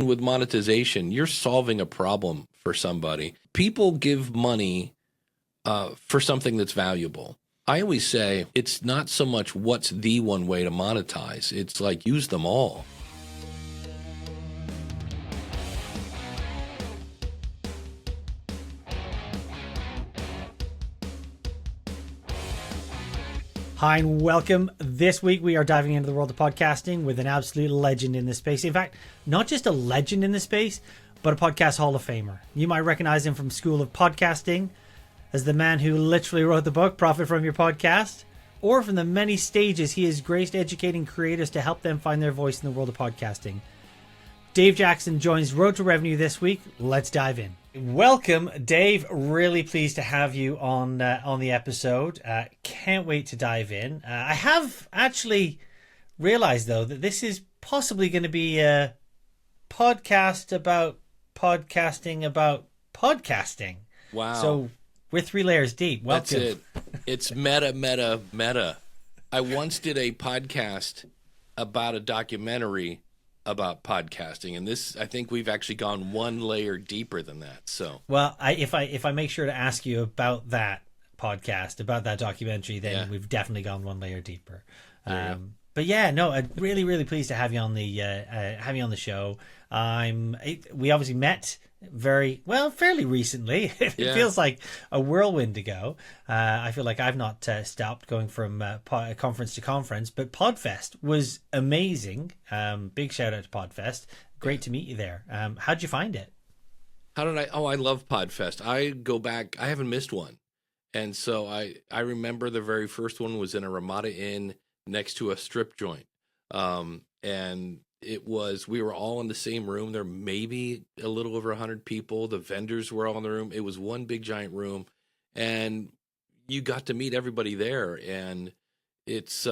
with monetization, you're solving a problem for somebody. People give money for something that's valuable. I always say it's not so much what's the one way to monetize. It's like use them all. Hi and welcome. This week we are diving into the world of podcasting with an absolute legend in this space. In fact, not just a legend in this space, but a podcast Hall of Famer. You might recognize him from School of Podcasting as the man who literally wrote the book, Profit from Your Podcast, or from the many stages he has graced educating creators to help them find their voice in the world of podcasting. Dave Jackson joins Road to Revenue this week. Let's dive in. Welcome, Dave. Really pleased to have you on the episode. Can't wait to dive in. I have actually realized, though, that this is possibly going to be a podcast about podcasting about podcasting. Wow. So we're 3 layers deep. Welcome. That's it. It's meta. I once did a podcast about a documentary about podcasting, and this, I think we've actually gone 1 layer deeper than that. So, well, if I make sure to ask you about that podcast, about that documentary, then we've definitely gone 1 layer deeper. But yeah, no, I'm really pleased to have you on the show. We obviously met fairly recently. It feels like a whirlwind ago. I feel like I've not stopped going from conference to conference, but Podfest was amazing. Big shout out to Podfest. Great to meet you there. How'd you find it? I love Podfest. I go back, I haven't missed one. And so I remember the very first one was in a Ramada Inn next to a strip joint. And we were all in the same room. There may be a little over 100 people. The vendors were all in the room. It was one big giant room, and you got to meet everybody there. And it's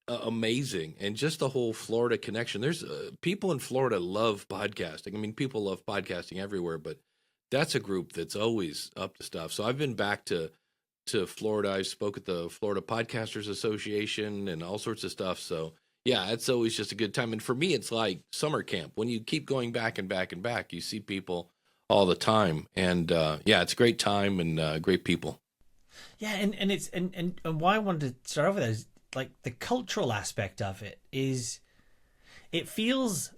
amazing. And just the whole Florida connection. There's people in Florida love podcasting. I mean, people love podcasting everywhere, but that's a group that's always up to stuff. So I've been back to Florida. I spoke at the Florida Podcasters Association and all sorts of stuff. So yeah, it's always just a good time. And for me, it's like summer camp. When you keep going back and back and back, you see people all the time. And it's a great time and great people. Yeah, and it's and why I wanted to start off with that is like the cultural aspect of it is, it feels,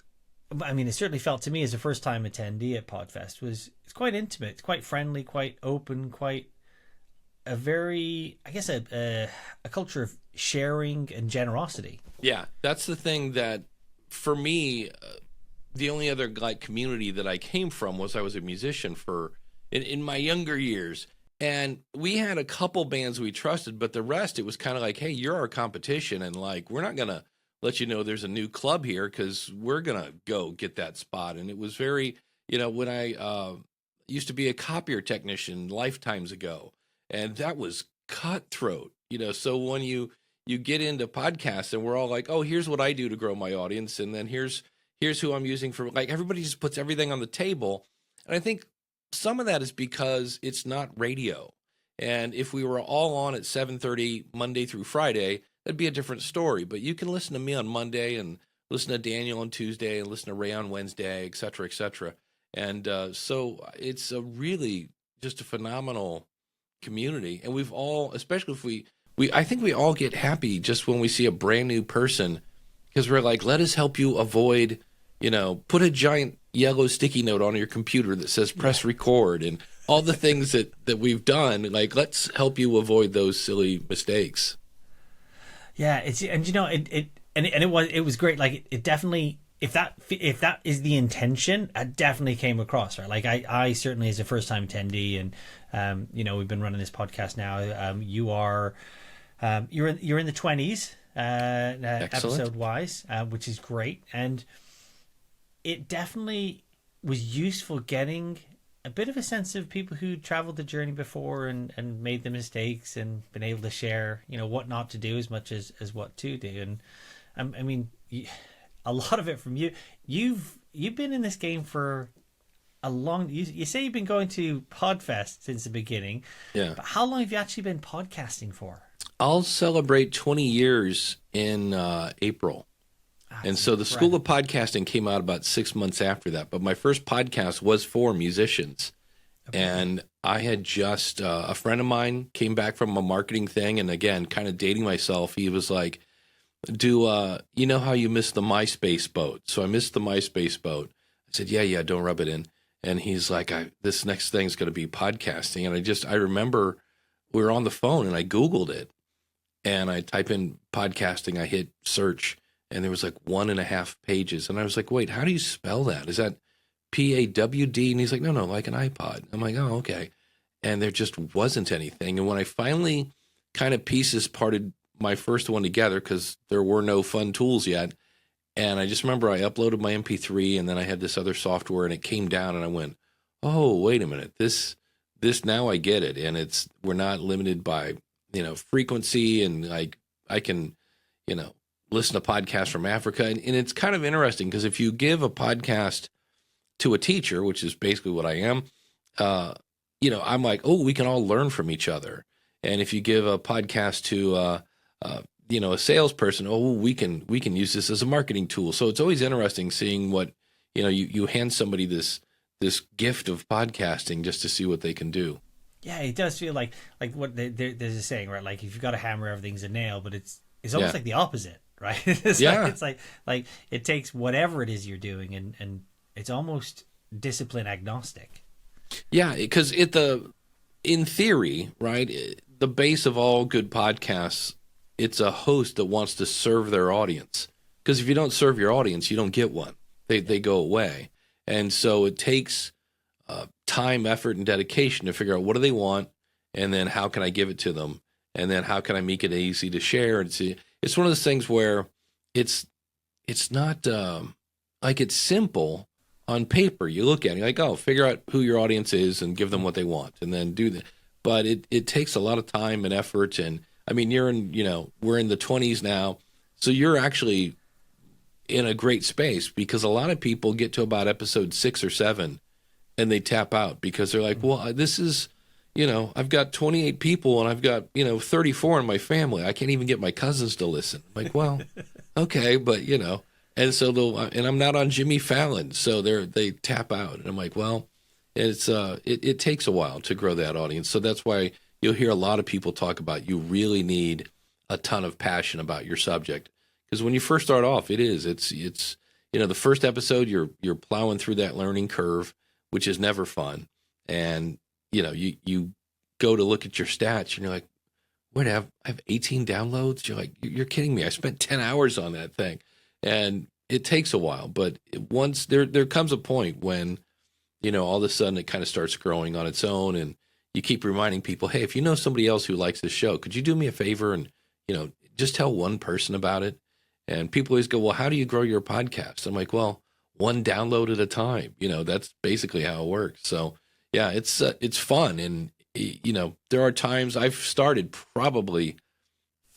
I mean, it certainly felt to me as a first time attendee at Podfest, it's quite intimate, it's quite friendly, quite open, quite a very, I guess, a culture of sharing and generosity. Yeah, that's the thing that, for me, the only other community that I came from was I was a musician in my younger years. And we had a couple bands we trusted, but the rest, it was kind of like, hey, you're our competition. And we're not going to let you know there's a new club here because we're going to go get that spot. And it was very, when I used to be a copier technician lifetimes ago, and that was cutthroat, so when you get into podcasts and we're all like, oh, here's what I do to grow my audience. And then here's who I'm using for, everybody just puts everything on the table. And I think some of that is because it's not radio. And if we were all on at 7:30 Monday through Friday, that'd be a different story. But you can listen to me on Monday and listen to Daniel on Tuesday and listen to Ray on Wednesday, et cetera, et cetera. And so it's a really just a phenomenal community. And we've all, especially if I think we all get happy just when we see a brand new person, because we're like, let us help you avoid, put a giant yellow sticky note on your computer that says press record and all the things that we've done. Let's help you avoid those silly mistakes. Yeah, it was great. It definitely, if that is the intention, it definitely came across, right? I certainly, as a first time attendee, and we've been running this podcast now. You're in the 20s, episode wise, which is great, and it definitely was useful getting a bit of a sense of people who traveled the journey before and made the mistakes and been able to share, what not to do as much as what to do. And I mean, a lot of it from you. You've been in this game for a long. You say you've been going to Podfest since the beginning. Yeah. But how long have you actually been podcasting for? I'll celebrate 20 years in April. And so the School of Podcasting came out about 6 months after that. But my first podcast was for musicians. Okay. And I had just, a friend of mine came back from a marketing thing. And again, kind of dating myself, he was like, you know how you missed the MySpace boat? So I missed the MySpace boat. I said, yeah, don't rub it in. And he's like, this next thing is going to be podcasting. And I remember we were on the phone and I Googled it. And I type in podcasting, I hit search, and there was like 1.5 pages. And I was like, wait, how do you spell that? Is that PAWD? And he's like, no, like an iPod. I'm like, oh, okay. And there just wasn't anything. And when I finally kind of parted my first one together, because there were no fun tools yet, and I just remember I uploaded my MP3, and then I had this other software, and it came down, and I went, oh, wait a minute. This now I get it. And we're not limited by, frequency, and like I can, listen to podcasts from Africa. And it's kind of interesting because if you give a podcast to a teacher, which is basically what I am, I'm like, oh, we can all learn from each other. And if you give a podcast to, a salesperson, oh, we can use this as a marketing tool. So it's always interesting seeing what, you hand somebody this gift of podcasting just to see what they can do. Yeah, it does feel like what there's a saying, right? Like if you've got a hammer, everything's a nail, but it's almost like the opposite, right? It's like it takes whatever it is you're doing, and it's almost discipline agnostic. Yeah, because in theory, right, the base of all good podcasts, it's a host that wants to serve their audience. Because if you don't serve your audience, you don't get one. They go away, and so it takes time, effort, and dedication to figure out what do they want, and then how can I give it to them, and then how can I make it easy to share and see. It's one of those things where it's not like it's simple on paper. You look at it, you're like, oh, figure out who your audience is and give them what they want, and then do that. But it takes a lot of time and effort. And I mean, we're in the 20s now, so you're actually in a great space because a lot of people get to about episode 6 or 7 and they tap out because they're like, well, this is, I've got 28 people and I've got, 34 in my family. I can't even get my cousins to listen. I'm like, well, okay, but, and so and I'm not on Jimmy Fallon, so they tap out. And I'm like, well, it takes a while to grow that audience. So that's why you'll hear a lot of people talk about you really need a ton of passion about your subject. Because when you first start off, it's the first episode, you're plowing through that learning curve, which is never fun. And, you go to look at your stats and you're like, what, I have 18 downloads? You're like, you're kidding me. I spent 10 hours on that thing. And it takes a while, but once there comes a point when, all of a sudden it kind of starts growing on its own, and you keep reminding people, hey, if you know somebody else who likes this show, could you do me a favor and, just tell one person about it? And people always go, well, how do you grow your podcast? I'm like, well, one download at a time. That's basically how it works. So yeah, it's fun. And, there are times I've started probably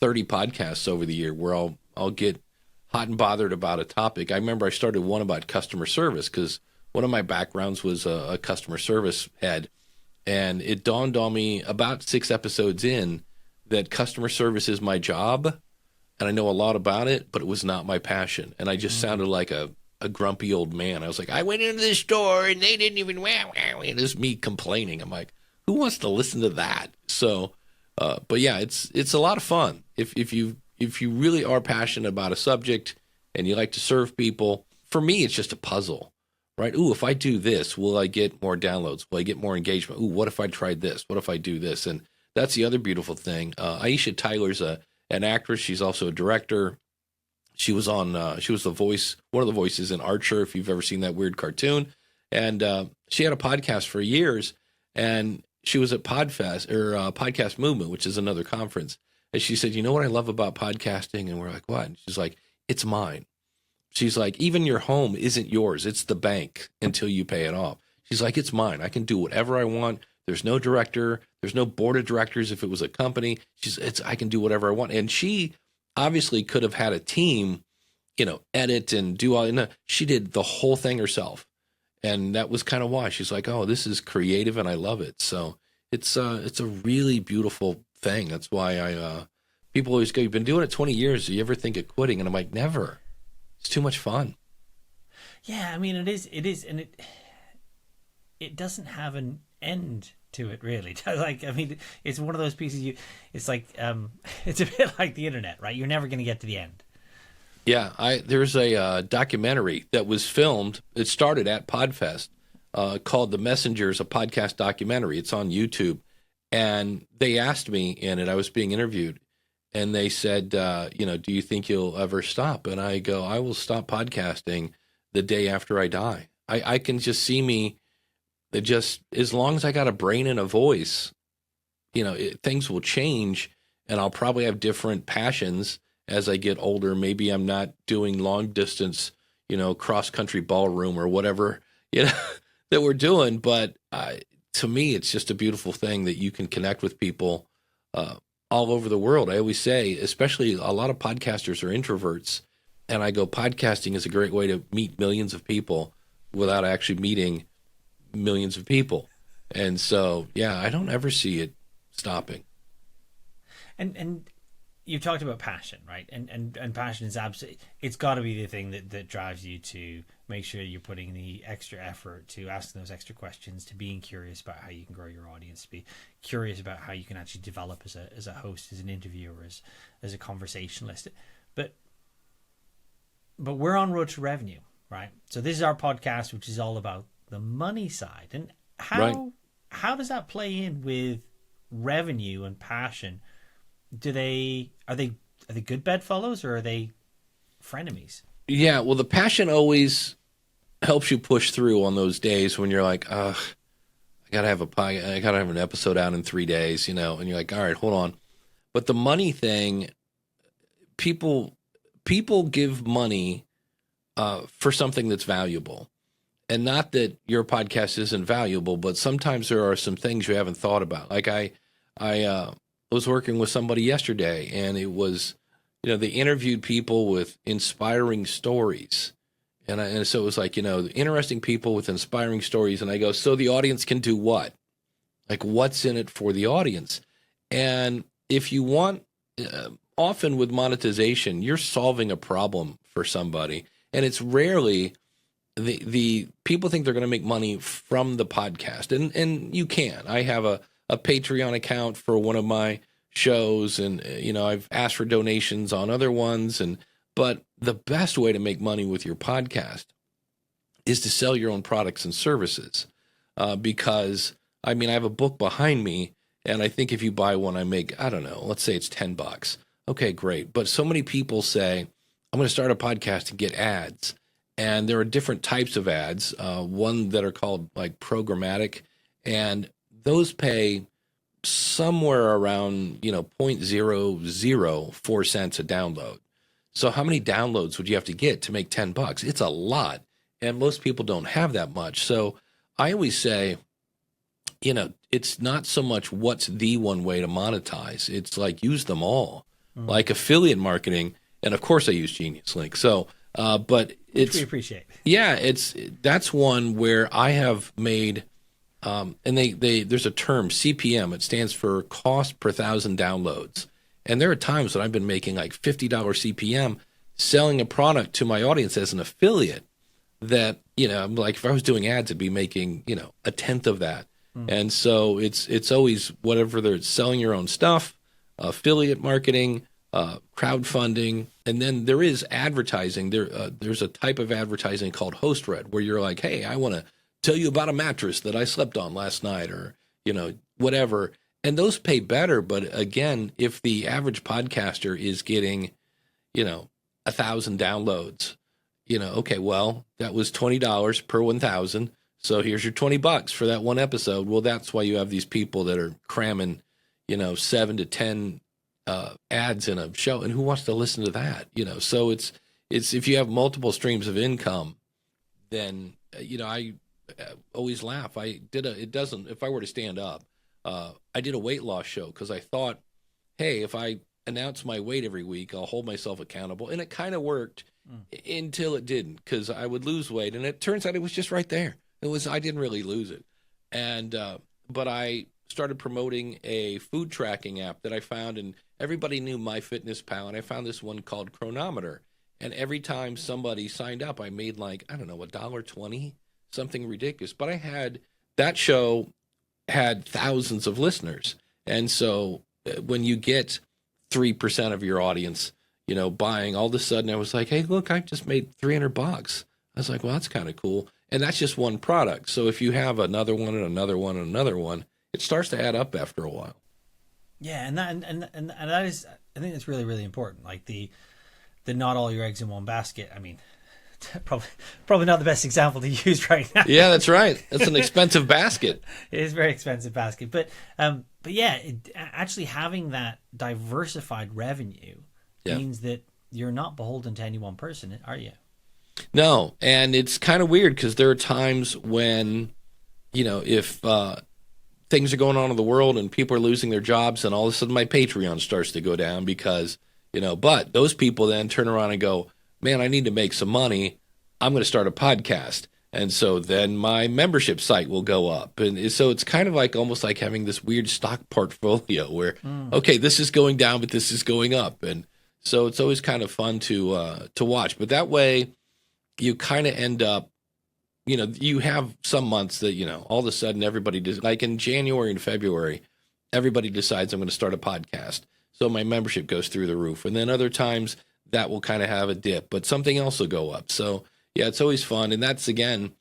30 podcasts over the year where I'll get hot and bothered about a topic. I remember I started one about customer service because one of my backgrounds was a customer service head. And it dawned on me about 6 episodes in that customer service is my job. And I know a lot about it, but it was not my passion. And I just sounded like a grumpy old man. I was like, I went into this store and they didn't even, and it's me complaining. I'm like, who wants to listen to that? So, but yeah, it's a lot of fun. If you really are passionate about a subject and you like to serve people, for me, it's just a puzzle, right? Ooh, if I do this, will I get more downloads? Will I get more engagement? Ooh, what if I tried this? What if I do this? And that's the other beautiful thing. Aisha Tyler's an actress. She's also a director. She was the voice, one of the voices in Archer, if you've ever seen that weird cartoon. And she had a podcast for years, and she was at Podfest or Podcast Movement, which is another conference. And she said, you know what I love about podcasting? And we're like, what? And she's like, it's mine. She's like, even your home isn't yours. It's the bank until you pay it off. She's like, it's mine. I can do whatever I want. There's no director. There's no board of directors if it was a company. I can do whatever I want. And she obviously could have had a team, edit and do all. No, she did the whole thing herself. And that was kind of why she's like, oh, this is creative and I love it. So it's a really beautiful thing. That's why people always go, you've been doing it 20 years. Do you ever think of quitting? And I'm like, never. It's too much fun. Yeah, I mean, it is, and it doesn't have an end to it, really. Like, I mean, it's one of those pieces it's like, it's a bit like the internet, right? You're never going to get to the end. Yeah, there's a documentary that was filmed. It started at Podfest, called "The Messengers," a podcast documentary. It's on YouTube, and they asked me in it. I was being interviewed, and they said, do you think you'll ever stop? And I go, I will stop podcasting the day after I die. I can just see me, just as long as I got a brain and a voice, things will change, and I'll probably have different passions as I get older. Maybe I'm not doing long distance, cross country ballroom or whatever, that we're doing. But to me, it's just a beautiful thing that you can connect with people all over the world. I always say, especially a lot of podcasters are introverts. And I go, podcasting is a great way to meet millions of people without actually meeting millions of people. And so, yeah, I don't ever see it stopping. And you've talked about passion, right? And passion is absolutely, it's got to be the thing that drives you to make sure you're putting the extra effort to asking those extra questions, to being curious about how you can grow your audience, to be curious about how you can actually develop as a host, as an interviewer, as a conversationalist. But we're on road to revenue, right? So this is our podcast, which is all about the money side. And how does that play in with revenue and passion? Are they good bedfellows, or are they frenemies? Yeah, well, the passion always helps you push through on those days when you're like, I gotta have an episode out in 3 days, and you're like, all right, hold on. But the money thing, people give money for something that's valuable. And not that your podcast isn't valuable, but sometimes there are some things you haven't thought about. Like I was working with somebody yesterday, and it was, they interviewed people with inspiring stories. And so it was like, interesting people with inspiring stories. And I go, so the audience can do what? Like, what's in it for the audience? And if you want, often with monetization, you're solving a problem for somebody. And it's rarely the people think they're going to make money from the podcast. And you can. I have a Patreon account for one of my shows, and I've asked for donations on other ones, but the best way to make money with your podcast is to sell your own products and services, because I have a book behind me, and I think if you buy one, I make, I don't know, let's say it's $10. Okay, great. But so many people say, I'm going to start a podcast and get ads. And there are different types of ads, one that are called like programmatic, and those pay somewhere around, 0.004 cents a download. So how many downloads would you have to get to make $10? It's a lot. And most people don't have that much. So I always say, it's not so much what's the one way to monetize. It's like, use them all, like affiliate marketing. And of course I use Geniuslink. So, but which we appreciate. Yeah, that's one where I have made, and there's a term, CPM. It stands for cost per thousand downloads. And there are times when I've been making like $50 CPM selling a product to my audience as an affiliate that, I'm like, if I was doing ads, I'd be making, a tenth of that. And so it's always whatever they're selling your own stuff, affiliate marketing, crowdfunding, and then there is advertising. There's a type of advertising called host read, where you're like, hey, I want to tell you about a mattress that I slept on last night, or whatever. And those pay better. But again, if the average podcaster is getting 1,000 downloads, okay, well, that was $20 per 1,000. So here's your $20 for that one episode. Well, that's why you have these people that are cramming 7 to 10 ads in a show, and who wants to listen to that? So it's if you have multiple streams of income, then I always laugh. If I were to stand up, I did a weight loss show because I thought, hey, if I announce my weight every week, I'll hold myself accountable, and it kind of worked until it didn't, because I would lose weight, and it turns out it was just right there. I didn't really lose it, and but I started promoting a food tracking app that I found, and everybody knew MyFitnessPal, and I found this one called Chronometer. And every time somebody signed up, I made like, I don't know, $1.20, something ridiculous. But that show had thousands of listeners. And so when you get 3% of your audience, buying, all of a sudden I was like, hey, look, I just made $300. I was like, well, that's kind of cool. And that's just one product. So if you have another one and another one and another one, it starts to add up after a while. Yeah, and that is, I think that's really, really important. Like the not all your eggs in one basket. I mean, probably not the best example to use right now. Yeah, that's right. That's an expensive basket. It is a very expensive basket, but yeah, actually having that diversified revenue means that you're not beholden to any one person, are you? No, and it's kind of weird because there are times when, if things are going on in the world and people are losing their jobs, and all of a sudden my Patreon starts to go down because, but those people then turn around and go, man, I need to make some money. I'm going to start a podcast. And so then my membership site will go up. And so it's kind of like almost like having this weird stock portfolio where, okay, this is going down, but this is going up. And so it's always kind of fun to watch. But that way you kind of end up, you have some months that, all of a sudden everybody does, like in January and February, everybody decides I'm going to start a podcast. So my membership goes through the roof. And then other times that will kind of have a dip, but something else will go up. So yeah, it's always fun. And that's, again,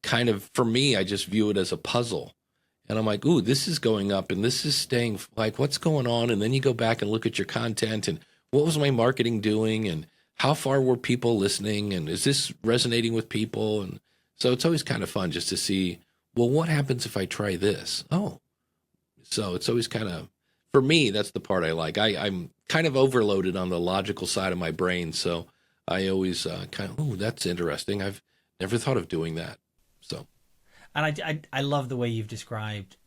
kind of, for me, I just view it as a puzzle. And I'm like, ooh, this is going up and this is staying, like, what's going on? And then you go back and look at your content and what was my marketing doing and how far were people listening and is this resonating with people? And so it's always kind of fun just to see, well, what happens if I try this? Oh, so it's always kind of, for me, that's the part I like. I'm kind of overloaded on the logical side of my brain. So I always kind of, oh, that's interesting. I've never thought of doing that. So, and I love the way you've described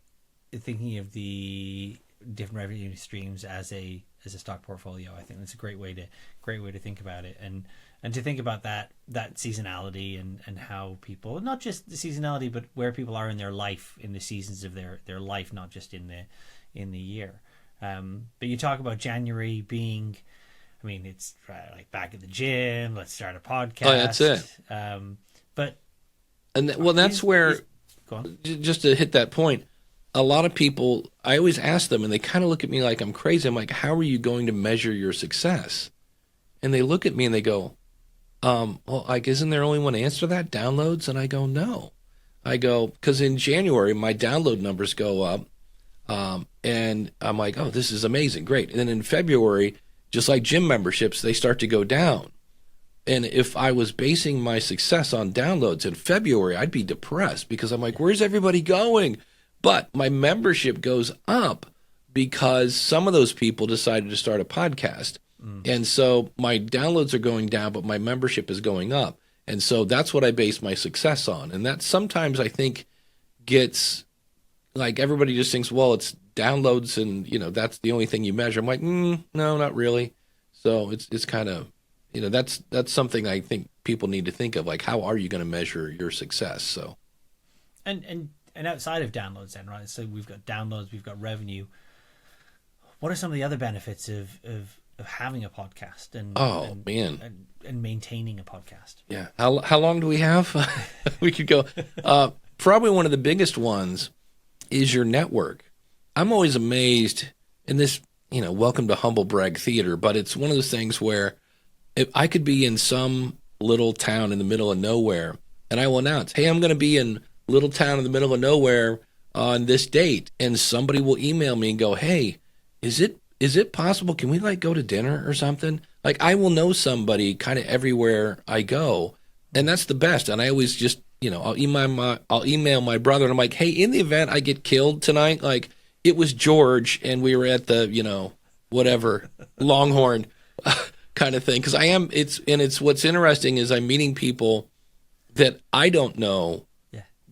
thinking of the different revenue streams as a stock portfolio. I think that's a great way to think about it, and to think about that seasonality and how people, not just the seasonality, but where people are in their life, in the seasons of their life, not just in the year. But you talk about January being, I mean, it's like back at the gym, let's start a podcast. Oh, that's it. That's where, just to hit that point, a lot of people, I always ask them and they kind of look at me like I'm crazy. I'm like, how are you going to measure your success? And they look at me and they go, well, like, isn't there only one answer to that? Downloads? And I go, no. I go, because in January, my download numbers go up. And I'm like, oh, this is amazing. Great. And then in February, just like gym memberships, they start to go down. And if I was basing my success on downloads in February, I'd be depressed because I'm like, where's everybody going? But my membership goes up because some of those people decided to start a podcast. And so my downloads are going down, but my membership is going up. And so that's what I base my success on. And that sometimes I think gets, like, everybody just thinks, well, it's downloads and, that's the only thing you measure. I'm like, no, not really. So it's kind of, that's something I think people need to think of, like, how are you going to measure your success? So, and outside of downloads then, right? So we've got downloads, we've got revenue. What are some of the other benefits of having a podcast and maintaining a podcast? Yeah. How long do we have? We could go. Probably one of the biggest ones is your network. I'm always amazed in this, welcome to Humble Brag Theater, but it's one of those things where if I could be in some little town in the middle of nowhere and I will announce, hey, I'm going to be in little town in the middle of nowhere on this date, and somebody will email me and go, hey, is it possible? Can we go to dinner or something? Like, I will know somebody kind of everywhere I go, and that's the best. And I always just, I'll email my brother, and I'm like, hey, in the event I get killed tonight, like, it was George, and we were at the, whatever, Longhorn kind of thing. Because it's what's interesting is I'm meeting people that I don't know,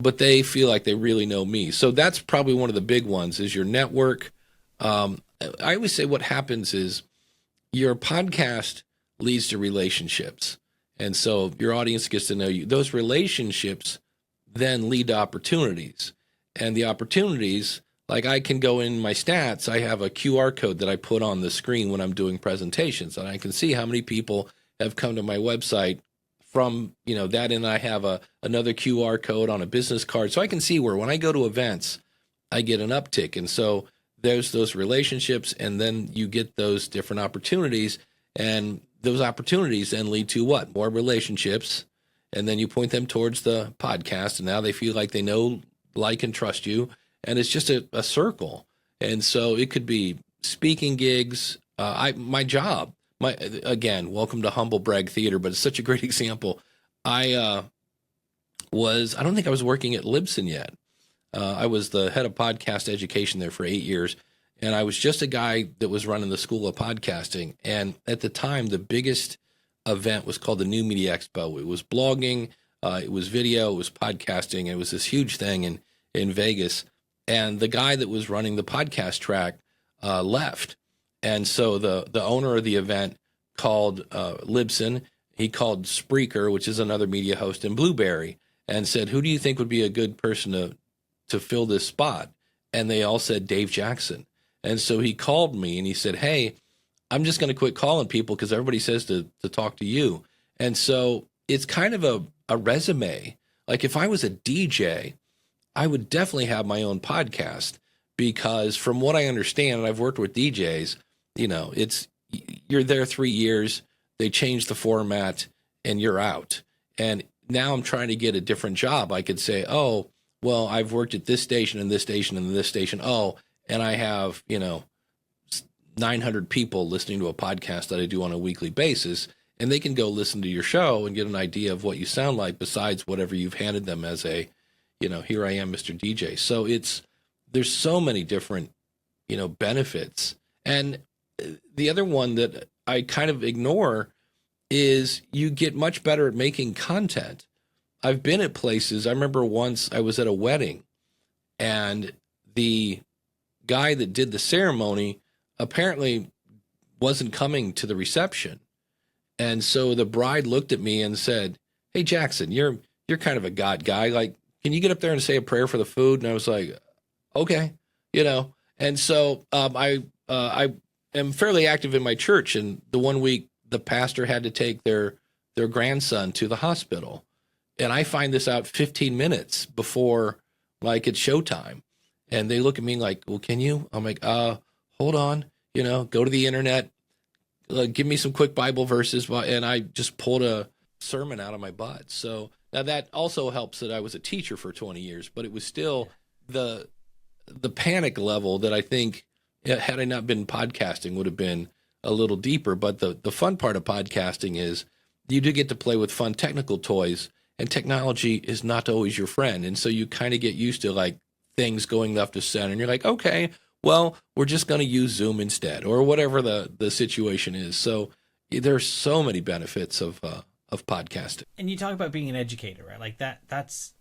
but they feel like they really know me. So that's probably one of the big ones is your network. I always say what happens is your podcast leads to relationships. And so your audience gets to know you. Those relationships then lead to opportunities. And the opportunities, like, I can go in my stats. I have a QR code that I put on the screen when I'm doing presentations, and I can see how many people have come to my website from, that, and I have another QR code on a business card. So I can see where when I go to events, I get an uptick. And so there's those relationships, and then you get those different opportunities, and those opportunities then lead to what? More relationships. And then you point them towards the podcast, and now they feel like they know, like, and trust you. And it's just a circle. And so it could be speaking gigs. My job, again, welcome to Humble Brag Theater, but it's such a great example. I don't think I was working at Libsyn yet. I was the head of podcast education there for 8 years, and I was just a guy that was running the School of Podcasting. And at the time, the biggest event was called the New Media Expo. It was blogging, it was video, it was podcasting, and it was this huge thing in Vegas. And the guy that was running the podcast track left. And so the owner of the event called Libsyn. He called Spreaker, which is another media host, and Blueberry, and said, who do you think would be a good person to fill this spot? And they all said Dave Jackson. And so he called me and he said, hey, I'm just going to quit calling people because everybody says to talk to you. And so it's kind of a resume. Like if I was a DJ, I would definitely have my own podcast, because from what I understand, and I've worked with DJs, you're there 3 years, they change the format, and you're out. And now I'm trying to get a different job. I could say, oh, well, I've worked at this station and this station and this station. Oh, and I have, 900 people listening to a podcast that I do on a weekly basis, and they can go listen to your show and get an idea of what you sound like besides whatever you've handed them as a, here I am, Mr. DJ. So there's so many different, benefits. And the other one that I kind of ignore is you get much better at making content. I've been at places. I remember once I was at a wedding, and the guy that did the ceremony apparently wasn't coming to the reception. And so the bride looked at me and said, hey, Jackson, you're kind of a God guy. Like, can you get up there and say a prayer for the food? And I was like, okay, And so I am fairly active in my church. And the one week the pastor had to take their grandson to the hospital. And I find this out 15 minutes before, like, it's showtime. And they look at me like, well, can you? I'm like, hold on, go to the internet, give me some quick Bible verses. And I just pulled a sermon out of my butt. So now that also helps that I was a teacher for 20 years, but it was still the panic level that I think, had I not been podcasting, would have been a little deeper. But the fun part of podcasting is you do get to play with fun technical toys, and technology is not always your friend. And so you kind of get used to, like, things going left to center, and you're like, okay, well, we're just going to use Zoom instead, or whatever the situation is. So there's so many benefits of podcasting. And you talk about being an educator, right? Like that's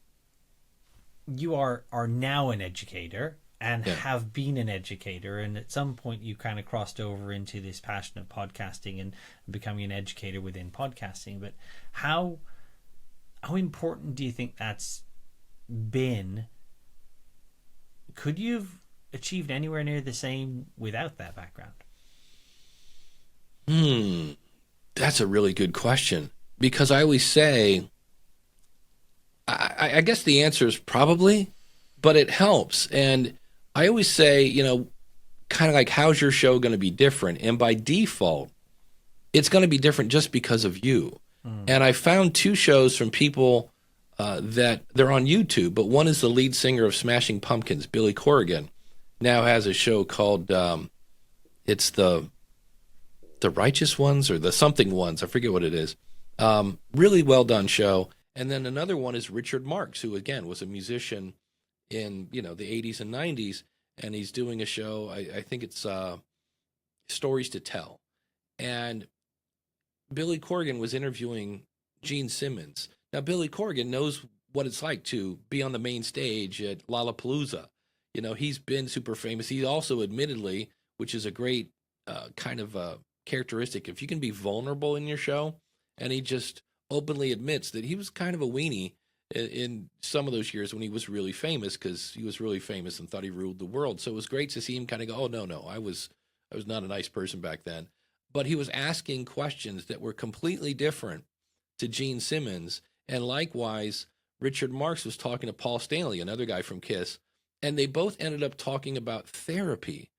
you are now an educator and have been an educator, and at some point you kind of crossed over into this passion of podcasting and becoming an educator within podcasting. But how important do you think that's been? Could you have achieved anywhere near the same without that background? That's a really good question, because I always say, I guess the answer is probably, but it helps. And I always say, kind of like, how's your show going to be different? And by default, it's going to be different just because of you. And I found 2 shows from people that they're on YouTube, but one is the lead singer of Smashing Pumpkins, Billy Corrigan, now has a show called, it's the Righteous Ones or the something ones. I forget what it is. Really well done show. And then another one is Richard Marx, who again was a musician in, the 80s and 90s. And he's doing a show. I think it's Stories to Tell. And Billy Corrigan was interviewing Gene Simmons. Now, Billy Corrigan knows what it's like to be on the main stage at Lollapalooza. He's been super famous. He also, admittedly, which is a great kind of characteristic, if you can be vulnerable in your show, and he just openly admits that he was kind of a weenie in some of those years when he was really famous, because he was really famous and thought he ruled the world. So it was great to see him kind of go, oh, no, I was not a nice person back then. but he was asking questions that were completely different to Gene Simmons. And likewise, Richard Marx was talking to Paul Stanley, another guy from Kiss, and they both ended up talking about therapy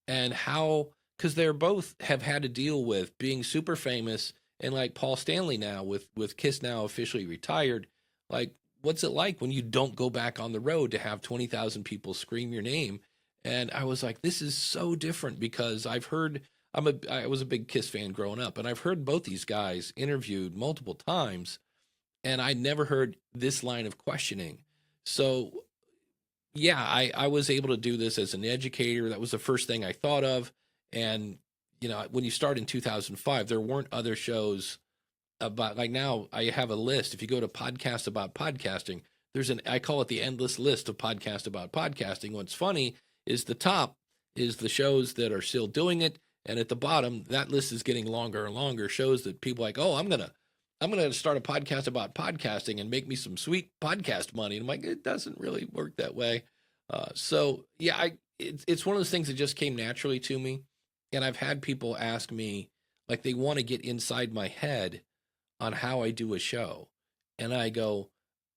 and how, because they're both have had to deal with being super famous, and like Paul Stanley now with Kiss now officially retired, like what's it like when you don't go back on the road to have 20,000 people scream your name? And I was like, this is so different because I was a big Kiss fan growing up, and I've heard both these guys interviewed multiple times, and I never heard this line of questioning. So yeah, I was able to do this as an educator. That was the first thing I thought of. And, when you start in 2005, there weren't other shows about, like now I have a list. If you go to podcasts about podcasting, I call it the endless list of podcasts about podcasting. What's funny is the top is the shows that are still doing it. And at the bottom, that list is getting longer and longer. Shows that people are like, oh, I'm gonna start a podcast about podcasting and make me some sweet podcast money. And I'm like, it doesn't really work that way. So yeah, it's one of those things that just came naturally to me. And I've had people ask me, like, they want to get inside my head on how I do a show. And I go,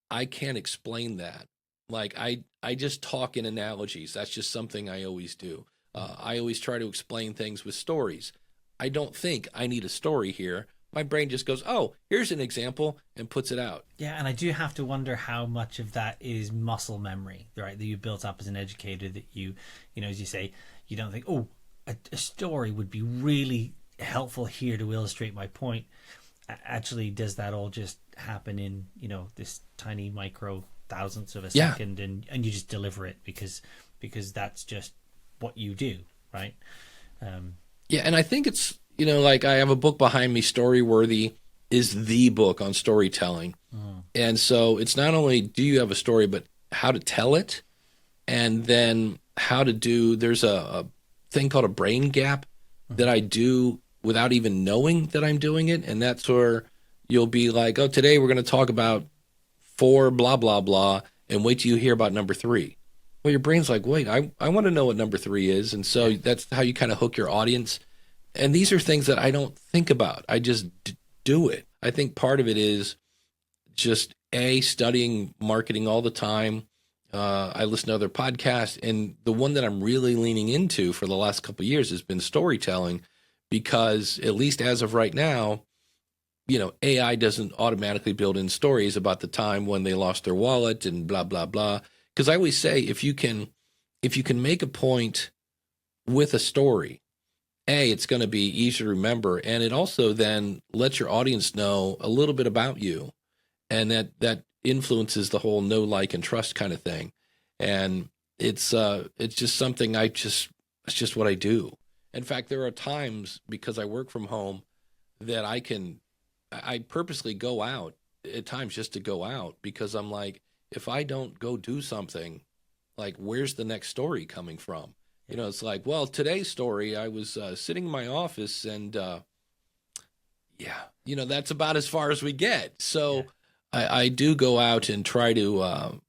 I can't explain that. Like, I just talk in analogies. That's just something I always do. I always try to explain things with stories. I don't think I need a story here. My brain just goes, oh, here's an example, and puts it out. Yeah, and I do have to wonder how much of that is muscle memory, right? That you built up as an educator, that you as you say, you don't think, oh, a story would be really helpful here to illustrate my point. Actually, does that all just happen in, this tiny micro thousandths of a second, and you just deliver it because that's just what you do, right? Yeah, and I think it's, like I have a book behind me, Storyworthy is the book on storytelling. And so it's not only do you have a story, but how to tell it, and then how to there's a thing called a brain gap that I do without even knowing that I'm doing it. And that's where you'll be like, oh, today we're going to talk about 4 blah, blah, blah, and wait till you hear about number 3. Well, your brain's like, wait, I want to know what number 3 is. And so that's how you kind of hook your audience. And these are things that I don't think about. I just do it. I think part of it is just studying marketing all the time. I listen to other podcasts, and the one that I'm really leaning into for the last couple of years has been storytelling, because at least as of right now, AI doesn't automatically build in stories about the time when they lost their wallet and blah, blah, blah. Because I always say, if you can make a point with a story, it's going to be easier to remember, and it also then lets your audience know a little bit about you, and that influences the whole know, like, and trust kind of thing. And it's just something it's just what I do. In fact, there are times, because I work from home, that I purposely go out at times just to go out, because I'm like, if I don't go do something, like, where's the next story coming from? It's like, well, today's story, I was sitting in my office, and that's about as far as we get. So I do go out and try to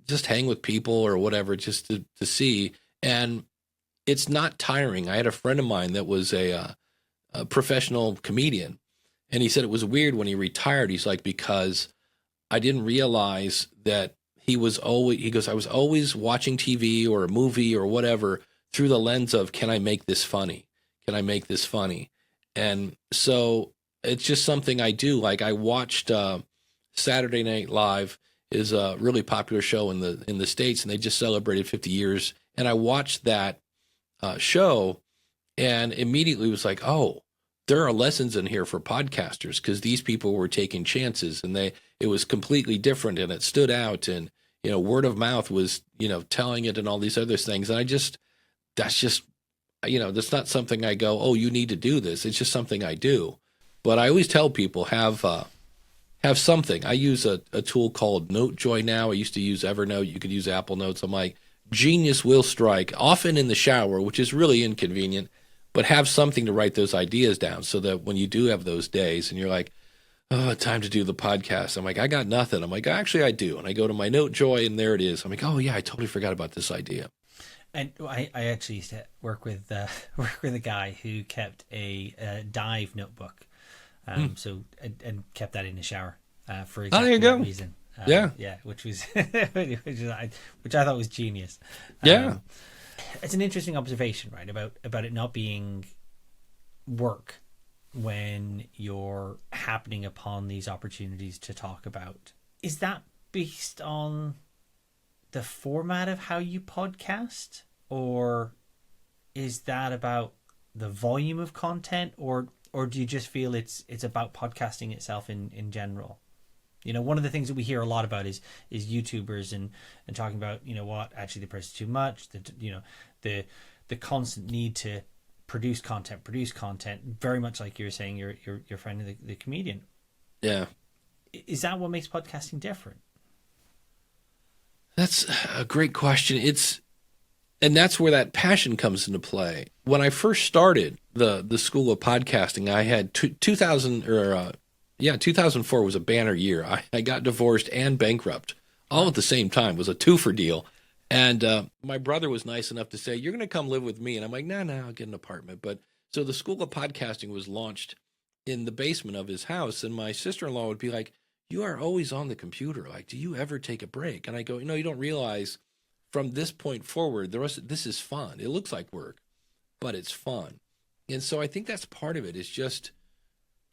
just hang with people or whatever, just to see. And it's not tiring. I had a friend of mine that was a professional comedian, and he said it was weird when he retired. He's like, because I didn't realize that he goes, I was always watching TV or a movie or whatever through the lens of, can I make this funny? Can I make this funny? And so it's just something I do. Like, I watched Saturday Night Live is a really popular show in the States, and they just celebrated 50 years. And I watched that show, and immediately was like, oh, there are lessons in here for podcasters, because these people were taking chances, and it was completely different, and it stood out, and word of mouth was telling it, and all these other things. And that's just that's not something I go, oh, you need to do this. It's just something I do. But I always tell people, have something. I use a tool called NoteJoy now. I used to use Evernote. You could use Apple Notes. I'm like, genius will strike, often in the shower, which is really inconvenient, but have something to write those ideas down, so that when you do have those days and you're like, oh, time to do the podcast, I'm like, I got nothing. I'm like, actually, I do. And I go to my NoteJoy, and there it is. I'm like, oh, yeah, I totally forgot about this idea. And I actually used to work with work with a guy who kept a dive notebook, Hmm. and kept that in the shower for Oh, there you exactly that go. reason. Yeah. Yeah, which was which I thought was genius. Yeah. It's an interesting observation, right? About it not being work when you're happening upon these opportunities to talk about. Is that based on the format of how you podcast, or is that about the volume of content, or do you just feel it's about podcasting itself in general? One of the things that we hear a lot about is YouTubers and talking about, what actually they press too much, the constant need to produce content, very much like you were saying, your friend, the comedian. Yeah. Is that what makes podcasting different? That's a great question. And that's where that passion comes into play. When I first started the School of Podcasting, I had 2000 or 2004 was a banner year. I got divorced and bankrupt all Wow. at the same time. It was a twofer deal. And my brother was nice enough to say, "You're going to come live with me." And I'm like, "No, no, I'll get an apartment." But so the School of Podcasting was launched in the basement of his house, and my sister-in-law would be like, "You are always on the computer. Like, do you ever take a break?" And I go, "No, you don't realize from this point forward, the rest of this is fun. It looks like work, but it's fun." And so I think that's part of it is just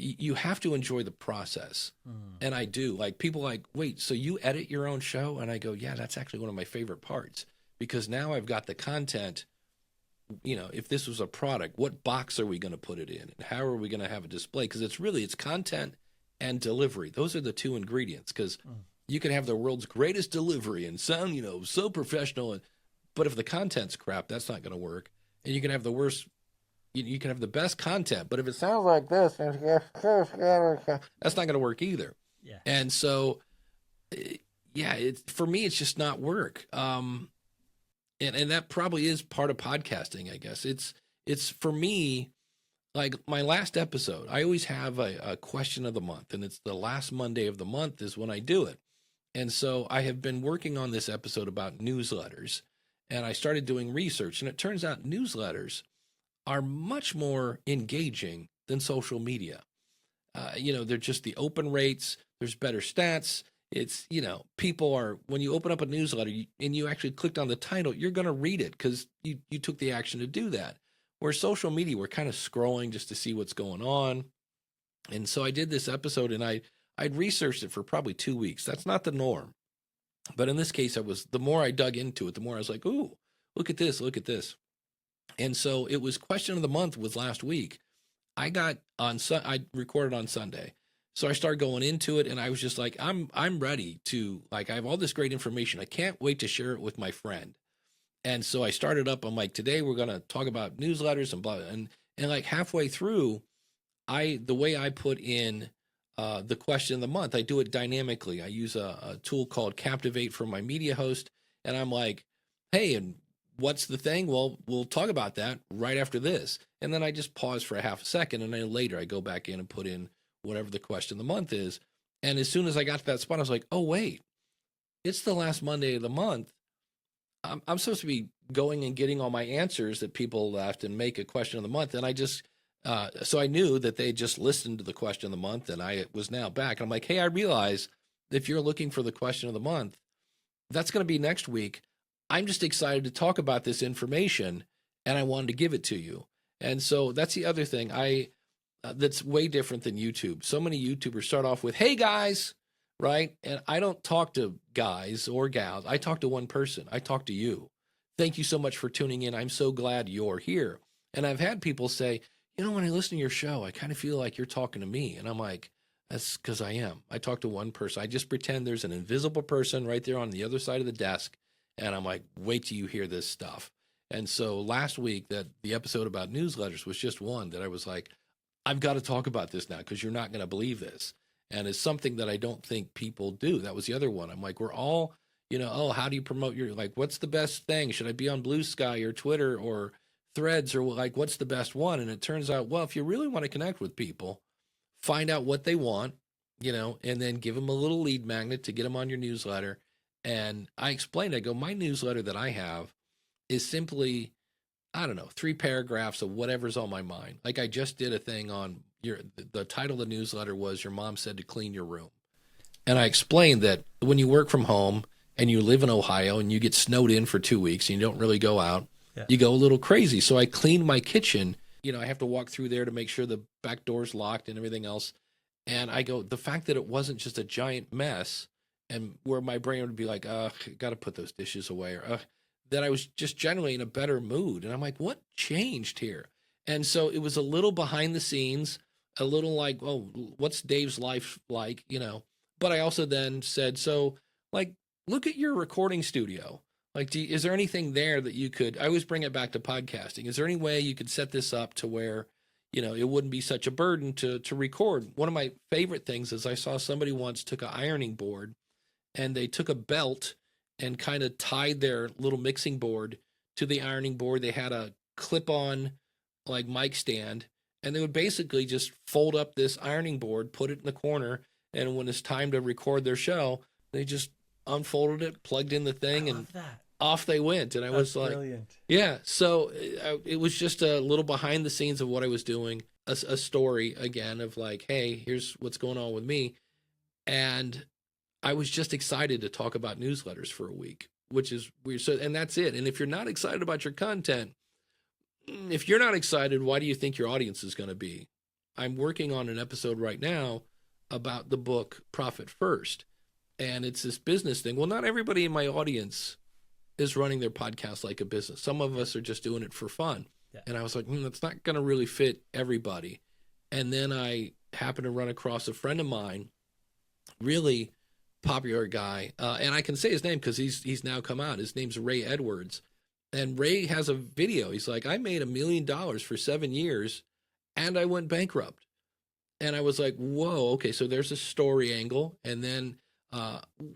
you have to enjoy the process. Mm. And I do. Like people like, "Wait, so you edit your own show?" And I go, "Yeah, that's actually one of my favorite parts because now I've got the content. If this was a product, what box are we going to put it in? And how are we going to have a display? Because it's content and delivery. Those are the two ingredients. Because Mm. you can have the world's greatest delivery and sound, so professional. But if the content's crap, that's not going to work. And you can have the worst, you can have the best content, but if it sounds like this, that's not going to work either. Yeah. And so, yeah, for me, it's just not work. And that probably is part of podcasting, I guess. It's for me, like my last episode, I always have a question of the month, and it's the last Monday of the month is when I do it. And so I have been working on this episode about newsletters, and I started doing research, and it turns out newsletters are much more engaging than social media. They're just the open rates. There's better stats. It's, people are, when you open up a newsletter and you actually clicked on the title, you're going to read it because you took the action to do that. Where social media, we're kind of scrolling just to see what's going on. And so I did this episode and I'd researched it for probably 2 weeks. That's not the norm. But in this case, the more I dug into it, the more I was like, "Ooh, look at this, look at this." And so it was question of the month was last week. I recorded on Sunday. So I started going into it and I was just like, I'm ready to, like, I have all this great information. I can't wait to share it with my friend. And so I started up, I'm like, today we're going to talk about newsletters and blah. And like halfway through, the way I put in the question of the month, I do it dynamically. I use a tool called Captivate for my media host. And I'm like, "Hey, and what's the thing?" "Well, we'll talk about that right after this." And then I just pause for a half a second. And then later I go back in and put in whatever the question of the month is. And as soon as I got to that spot, I was like, "Oh, wait, it's the last Monday of the month. I'm supposed to be going and getting all my answers that people left and make a question of the month." And so I knew that they just listened to the question of the month and I was now back. And I'm like, "Hey, I realize if you're looking for the question of the month, that's going to be next week. I'm just excited to talk about this information and I wanted to give it to you." And so that's the other thing that's way different than YouTube. So many YouTubers start off with, "Hey guys," right? And I don't talk to guys or gals. I talk to one person. I talk to you. "Thank you so much for tuning in. I'm so glad you're here." And I've had people say, "When I listen to your show, I kind of feel like you're talking to me." And I'm like, "That's because I am. I talk to one person. I just pretend there's an invisible person right there on the other side of the desk. And I'm like, wait till you hear this stuff." And so last week, that the episode about newsletters was just one that I was like, I've got to talk about this now because you're not going to believe this. And it's something that I don't think people do. That was the other one. I'm like, we're all, "Oh, how do you promote like, what's the best thing? Should I be on Blue Sky or Twitter or Threads or like, what's the best one?" And it turns out, well, if you really want to connect with people, find out what they want, and then give them a little lead magnet to get them on your newsletter. And I explained, I go, my newsletter that I have is simply, I don't know, 3 paragraphs of whatever's on my mind. Like I just did a thing on the title of the newsletter was Your Mom Said to Clean Your Room. And I explained that when you work from home and you live in Ohio and you get snowed in for 2 weeks and you don't really go out, you go a little crazy. So I cleaned my kitchen. You know, I have to walk through there to make sure the back door's locked and everything else. And I go, the fact that it wasn't just a giant mess and where my brain would be like, got to put those dishes away, or that I was just generally in a better mood. And I'm like, what changed here? And so it was a little behind the scenes, a little like, oh, what's Dave's life like, you know? But I also then said, so like, look at your recording studio. Like, is there anything there that you could, I always bring it back to podcasting. Is there any way you could set this up to where, you know, it wouldn't be such a burden to record? One of my favorite things is I saw somebody once took an ironing board and they took a belt and kind of tied their little mixing board to the ironing board. They had a clip-on like mic stand, and they would basically just fold up this ironing board, put it in the corner, and when it's time to record their show, they just unfolded it, plugged in the thing, and off they went. And I was like, brilliant. Yeah. So it was just a little behind the scenes of what I was doing, a story again of like, hey, here's what's going on with me. And I was just excited to talk about newsletters for a week, which is weird. So, and that's it. And if you're not excited about your content, if you're not excited, why do you think your audience is going to be? I'm working on an episode right now about the book Profit First. And it's this business thing. Well, not everybody in my audience is running their podcast like a business. Some of us are just doing it for fun. Yeah. And I was like, that's not going to really fit everybody. And then I happened to run across a friend of mine, really popular guy. And I can say his name because he's now come out. His name's Ray Edwards. And Ray has a video. He's like, I made $1 million for 7 years and I went bankrupt. And I was like, whoa, okay, so there's a story angle. And then,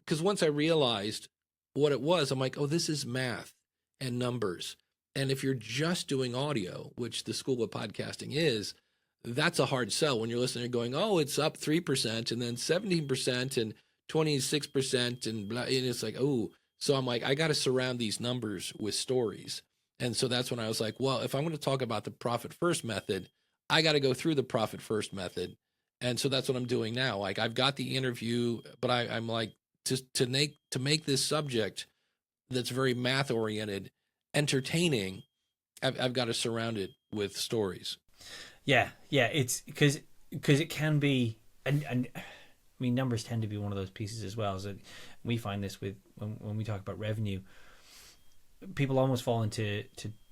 because once I realized what it was, I'm like, oh, this is math and numbers. And if you're just doing audio, which the School of Podcasting is, that's a hard sell when you're listening and going, oh, it's up 3% and then 17% and 26% and blah. And it's like, oh, so I'm like, I got to surround these numbers with stories. And so that's when I was like, well, if I'm going to talk about the Profit First method, I got to go through the Profit First method. And so that's what I'm doing now. Like I've got the interview, but I'm like, to make this subject that's very math oriented entertaining, I've got to surround it with stories. Yeah. It's because it can be, and I mean, numbers tend to be one of those pieces as well. So we find this with when we talk about revenue, people almost fall into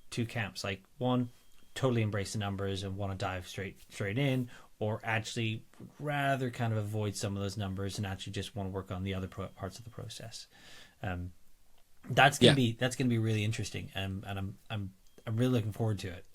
two camps. Like one, totally embrace the numbers and want to dive straight in, or actually rather kind of avoid some of those numbers and actually just want to work on the other parts of the process. That's gonna be really interesting, and I'm really looking forward to it.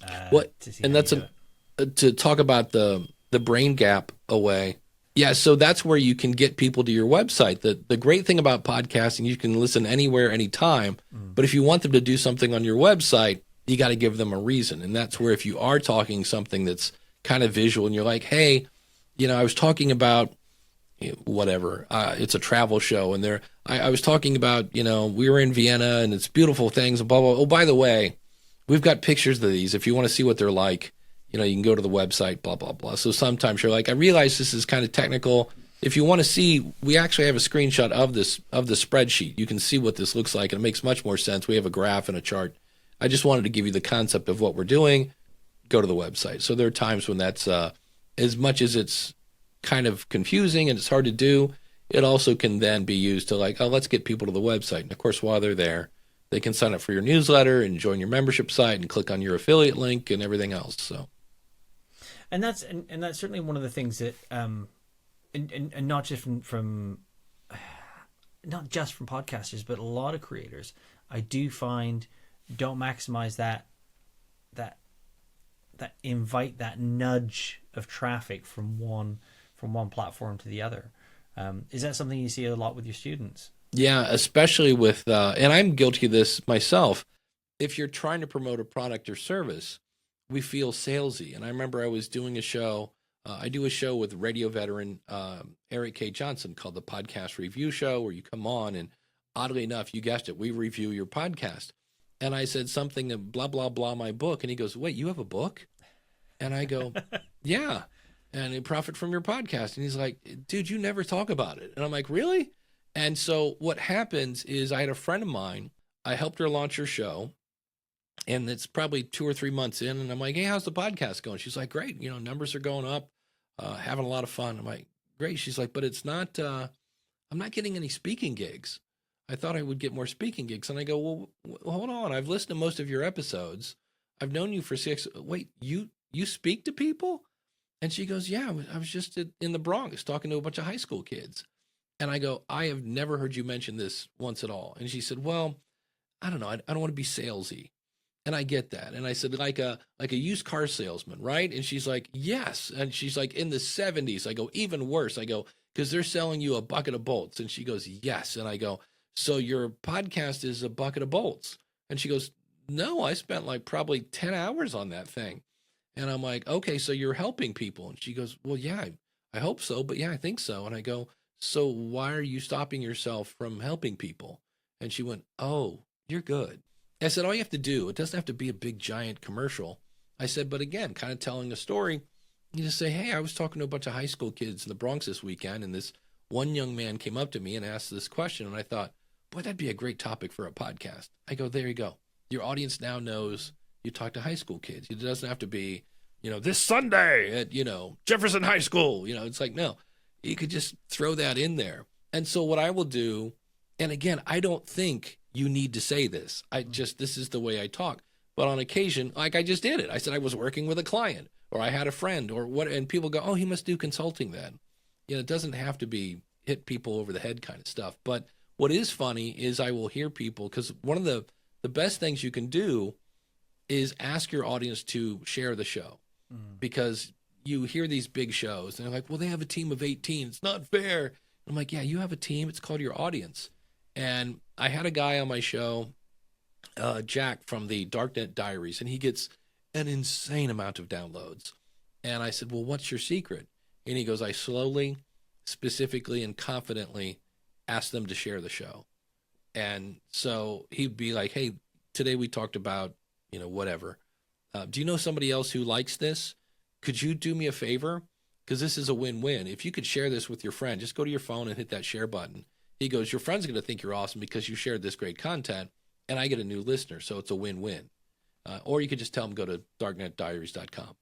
To talk about the brain gap away. Yeah, so that's where you can get people to your website. The great thing about podcasting, you can listen anywhere, anytime. But if you want them to do something on your website, you got to give them a reason. And that's where if you are talking something that's kind of visual and you're like, hey, I was talking about whatever, it's a travel show. And I was talking about, we were in Vienna and it's beautiful things and blah, blah. Oh, by the way, we've got pictures of these. If you want to see what they're like, you can go to the website, blah, blah, blah. So sometimes you're like, I realize this is kind of technical. If you want to see, we actually have a screenshot of the spreadsheet. You can see what this looks like. And it makes much more sense. We have a graph and a chart. I just wanted to give you the concept of what we're doing. Go to the website. So there are times when that's, as much as it's kind of confusing and it's hard to do, it also can then be used to like, oh, let's get people to the website. And of course, while they're there, they can sign up for your newsletter and join your membership site and click on your affiliate link and everything else. So. And that's certainly one of the things that, and not just from not just from podcasters, but a lot of creators, I do find don't maximize that invite that nudge of traffic from one platform to the other. Is that something you see a lot with your students? Yeah, especially with, and I'm guilty of this myself. If you're trying to promote a product or service, we feel salesy. And I remember I was doing a show. I do a show with radio veteran Eric K. Johnson called the Podcast Review Show, where you come on and oddly enough, you guessed it, we review your podcast. And I said something of blah, blah, blah, my book. And he goes, wait, you have a book? And I go, yeah. And you profit from your podcast. And he's like, dude, you never talk about it. And I'm like, really? And so what happens is I had a friend of mine. I helped her launch her show. And it's probably 2 or 3 months in. And I'm like, hey, how's the podcast going? She's like, great. You know, numbers are going up, having a lot of fun. I'm like, great. She's like, but it's not, I'm not getting any speaking gigs. I thought I would get more speaking gigs. And I go, well, hold on. I've listened to most of your episodes. I've known you for 6. Wait, you speak to people? And she goes, yeah, I was just in the Bronx talking to a bunch of high school kids. And I go, I have never heard you mention this once at all. And she said, well, I don't know. I don't want to be salesy. And I get that. And I said, like a used car salesman, right? And she's like, yes. And she's like, in the 70s. I go, even worse. I go, because they're selling you a bucket of bolts. And she goes, yes. And I go, so your podcast is a bucket of bolts? And she goes, no, I spent like probably 10 hours on that thing. And I'm like, okay, so you're helping people. And she goes, well, yeah, I hope so. But yeah, I think so. And I go, so why are you stopping yourself from helping people? And she went, oh, you're good. I said, all you have to do, it doesn't have to be a big giant commercial. I said, but again, kind of telling a story, you just say, hey, I was talking to a bunch of high school kids in the Bronx this weekend. And this one young man came up to me and asked this question. And I thought, boy, that'd be a great topic for a podcast. I go, there you go. Your audience now knows you talk to high school kids. It doesn't have to be, you know, this Sunday at, you know, Jefferson High School. You know, it's like, no, you could just throw that in there. And so what I will do, and again, I don't think you need to say this. This is the way I talk. But on occasion, like I just did it. I said I was working with a client or I had a friend or what, and people go, oh, he must do consulting then. You know, it doesn't have to be hit people over the head kind of stuff. But what is funny is I will hear people, because one of the best things you can do is ask your audience to share the show, because you hear these big shows and they're like, well, they have a team of 18. It's not fair. I'm like, yeah, you have a team. It's called your audience. And I had a guy on my show, Jack from the Darknet Diaries, and he gets an insane amount of downloads. And I said, well, what's your secret? And he goes, I slowly, specifically, and confidently ask them to share the show. And so he'd be like, hey, today we talked about, you know, whatever. Do you know somebody else who likes this? Could you do me a favor? Because this is a win-win. If you could share this with your friend, just go to your phone and hit that share button. He goes, your friend's going to think you're awesome because you shared this great content, and I get a new listener, so it's a win-win. Or you could just tell them go to darknetdiaries.com.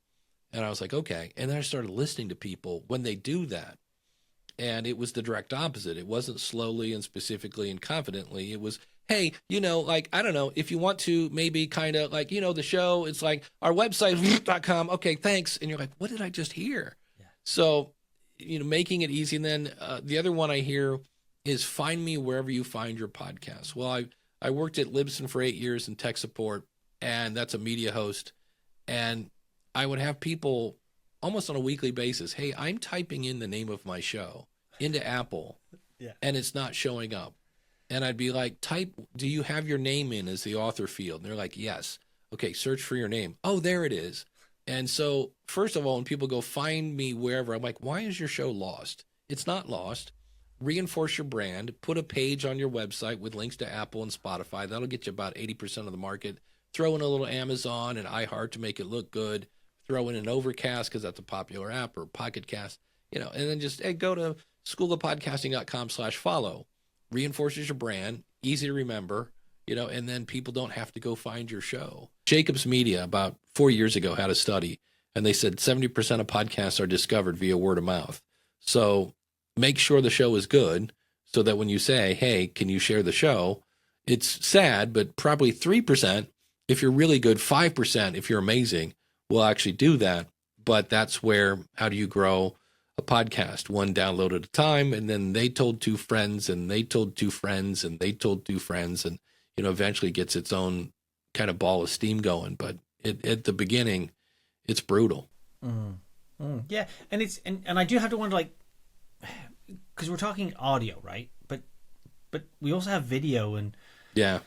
And I was like, okay. And then I started listening to people when they do that. And it was the direct opposite. It wasn't slowly and specifically and confidently. It was, hey, you know, like, I don't know, if you want to maybe kind of like, you know, the show, it's like our website.com. Okay, thanks. And you're like, what did I just hear? Yeah. So, you know, making it easy. And then the other one I hear is find me wherever you find your podcast. Well, I worked at Libsyn for 8 years in tech support, and that's a media host. And I would have people almost on a weekly basis, hey, I'm typing in the name of my show into Apple, and it's not showing up. And I'd be like, do you have your name in as the author field? And they're like, yes. Okay, search for your name. Oh, there it is. And so, first of all, when people go find me wherever, I'm like, why is your show lost? It's not lost. Reinforce your brand. Put a page on your website with links to Apple and Spotify. That'll get you about 80% of the market. Throw in a little Amazon and iHeart to make it look good. Throw in an Overcast because that's a popular app, or Pocket Cast, you know, and then just go to schoolofpodcasting.com/follow. Reinforces your brand, easy to remember, you know, and then people don't have to go find your show. Jacobs Media about 4 years ago had a study, and they said 70% of podcasts are discovered via word of mouth. So make sure the show is good so that when you say, hey, can you share the show? It's sad, but probably 3% if you're really good, 5% if you're amazing, will actually do that. But that's where, how do you grow a podcast? One download at a time, and then they told 2 friends, and they told 2 friends, and they told 2 friends, and, you know, eventually gets its own kind of ball of steam going. But at the beginning, it's brutal. Yeah, and it's and I do have to wonder, like, because we're talking audio, right? But we also have video, and yeah,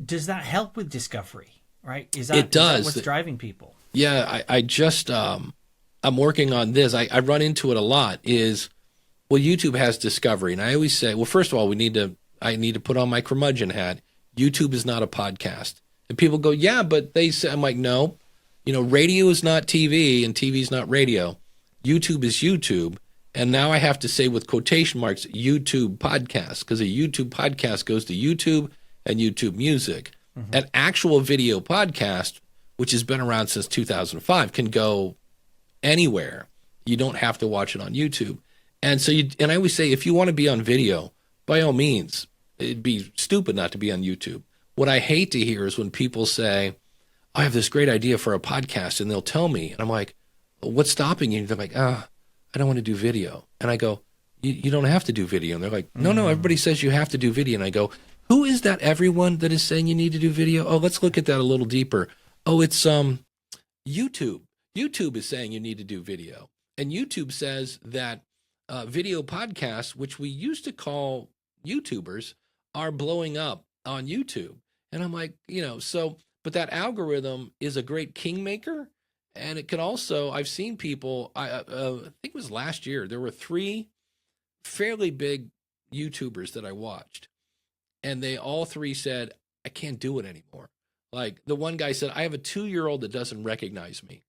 does that help with discovery? Right? Is that what's driving people? Yeah, I just I'm working on this. I run into it a lot. Is, well, YouTube has discovery, and I always say, well, first of all, I need to put on my curmudgeon hat. YouTube is not a podcast. And people go, yeah, but they say, I'm like, no, radio is not TV and TV is not radio. YouTube is YouTube. And now I have to say with quotation marks, YouTube podcast, because a YouTube podcast goes to YouTube and YouTube Music. An actual video podcast, which has been around since 2005, can go anywhere. You don't have to watch it on YouTube. And so, and I always say, if you want to be on video, by all means, it'd be stupid not to be on YouTube. What I hate to hear is when people say, I have this great idea for a podcast, and they'll tell me, and I'm like, what's stopping you? They're like, I don't want to do video. And I go, you don't have to do video. And they're like, no, everybody says you have to do video. And I go, who is that everyone that is saying you need to do video? Oh, let's look at that a little deeper. Oh, it's YouTube. YouTube is saying you need to do video. And YouTube says that video podcasts, which we used to call YouTubers, are blowing up on YouTube. And I'm like, but that algorithm is a great kingmaker. And it can also, I've seen people, I think it was last year, there were 3 fairly big YouTubers that I watched. And they all 3 said, I can't do it anymore. Like the one guy said, I have a 2-year-old that doesn't recognize me.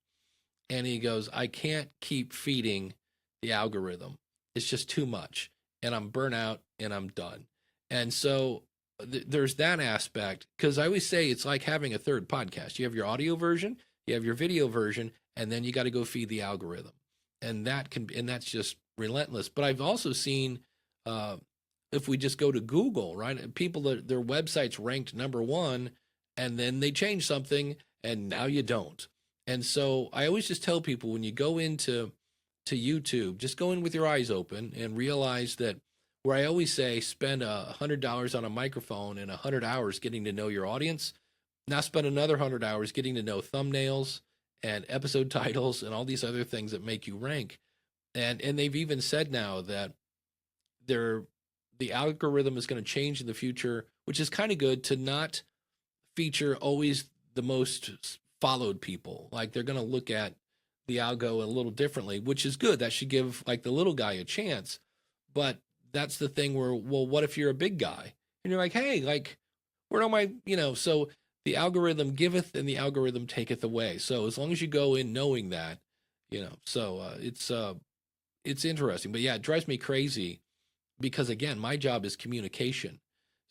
And he goes, I can't keep feeding the algorithm. It's just too much. And I'm burnt out and I'm done. And so there's that aspect, because I always say it's like having a third podcast. You have your audio version, you have your video version, and then you got to go feed the algorithm. And that's just relentless. But I've also seen, if we just go to Google, right? People, their website's ranked #1, and then they change something, and now you don't. And so I always just tell people, when you go into YouTube, just go in with your eyes open and realize that, where I always say, spend $100 on a microphone and 100 hours getting to know your audience. Now spend another 100 hours getting to know thumbnails and episode titles and all these other things that make you rank. And they've even said now that the algorithm is going to change in the future, which is kind of good, to not feature always the most followed people. Like they're going to look at the algo a little differently, which is good. That should give like the little guy a chance. But that's the thing where, well, what if you're a big guy and you're like, hey, like, where am I? So the algorithm giveth and the algorithm taketh away. So as long as you go in knowing that, so it's interesting. But yeah, it drives me crazy because, again, my job is communication.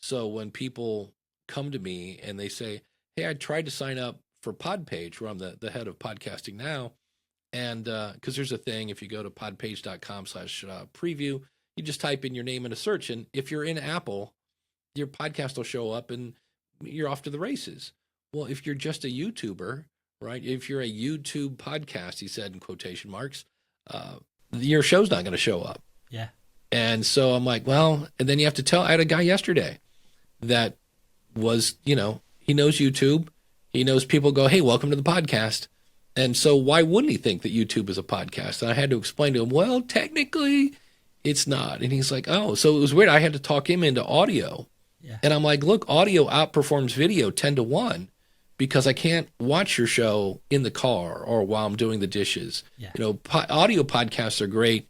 So when people come to me and they say, hey, I tried to sign up for Podpage, where I'm the head of podcasting now. And because there's a thing, if you go to podpage.com/preview, you just type in your name in a search. And if you're in Apple, your podcast will show up and you're off to the races. Well, if you're just a YouTuber, right? If you're a YouTube podcast, he said in quotation marks, your show's not going to show up. Yeah. And so I'm like, well, and then you have to tell, I had a guy yesterday that was, he knows YouTube. He knows people go, hey, welcome to the podcast. And so why wouldn't he think that YouTube is a podcast? And I had to explain to him, well, technically it's not. And he's like, oh, so it was weird. I had to talk him into audio. Yeah. And I'm like, look, audio outperforms video 10-1 because I can't watch your show in the car or while I'm doing the dishes. Yeah. Audio podcasts are great.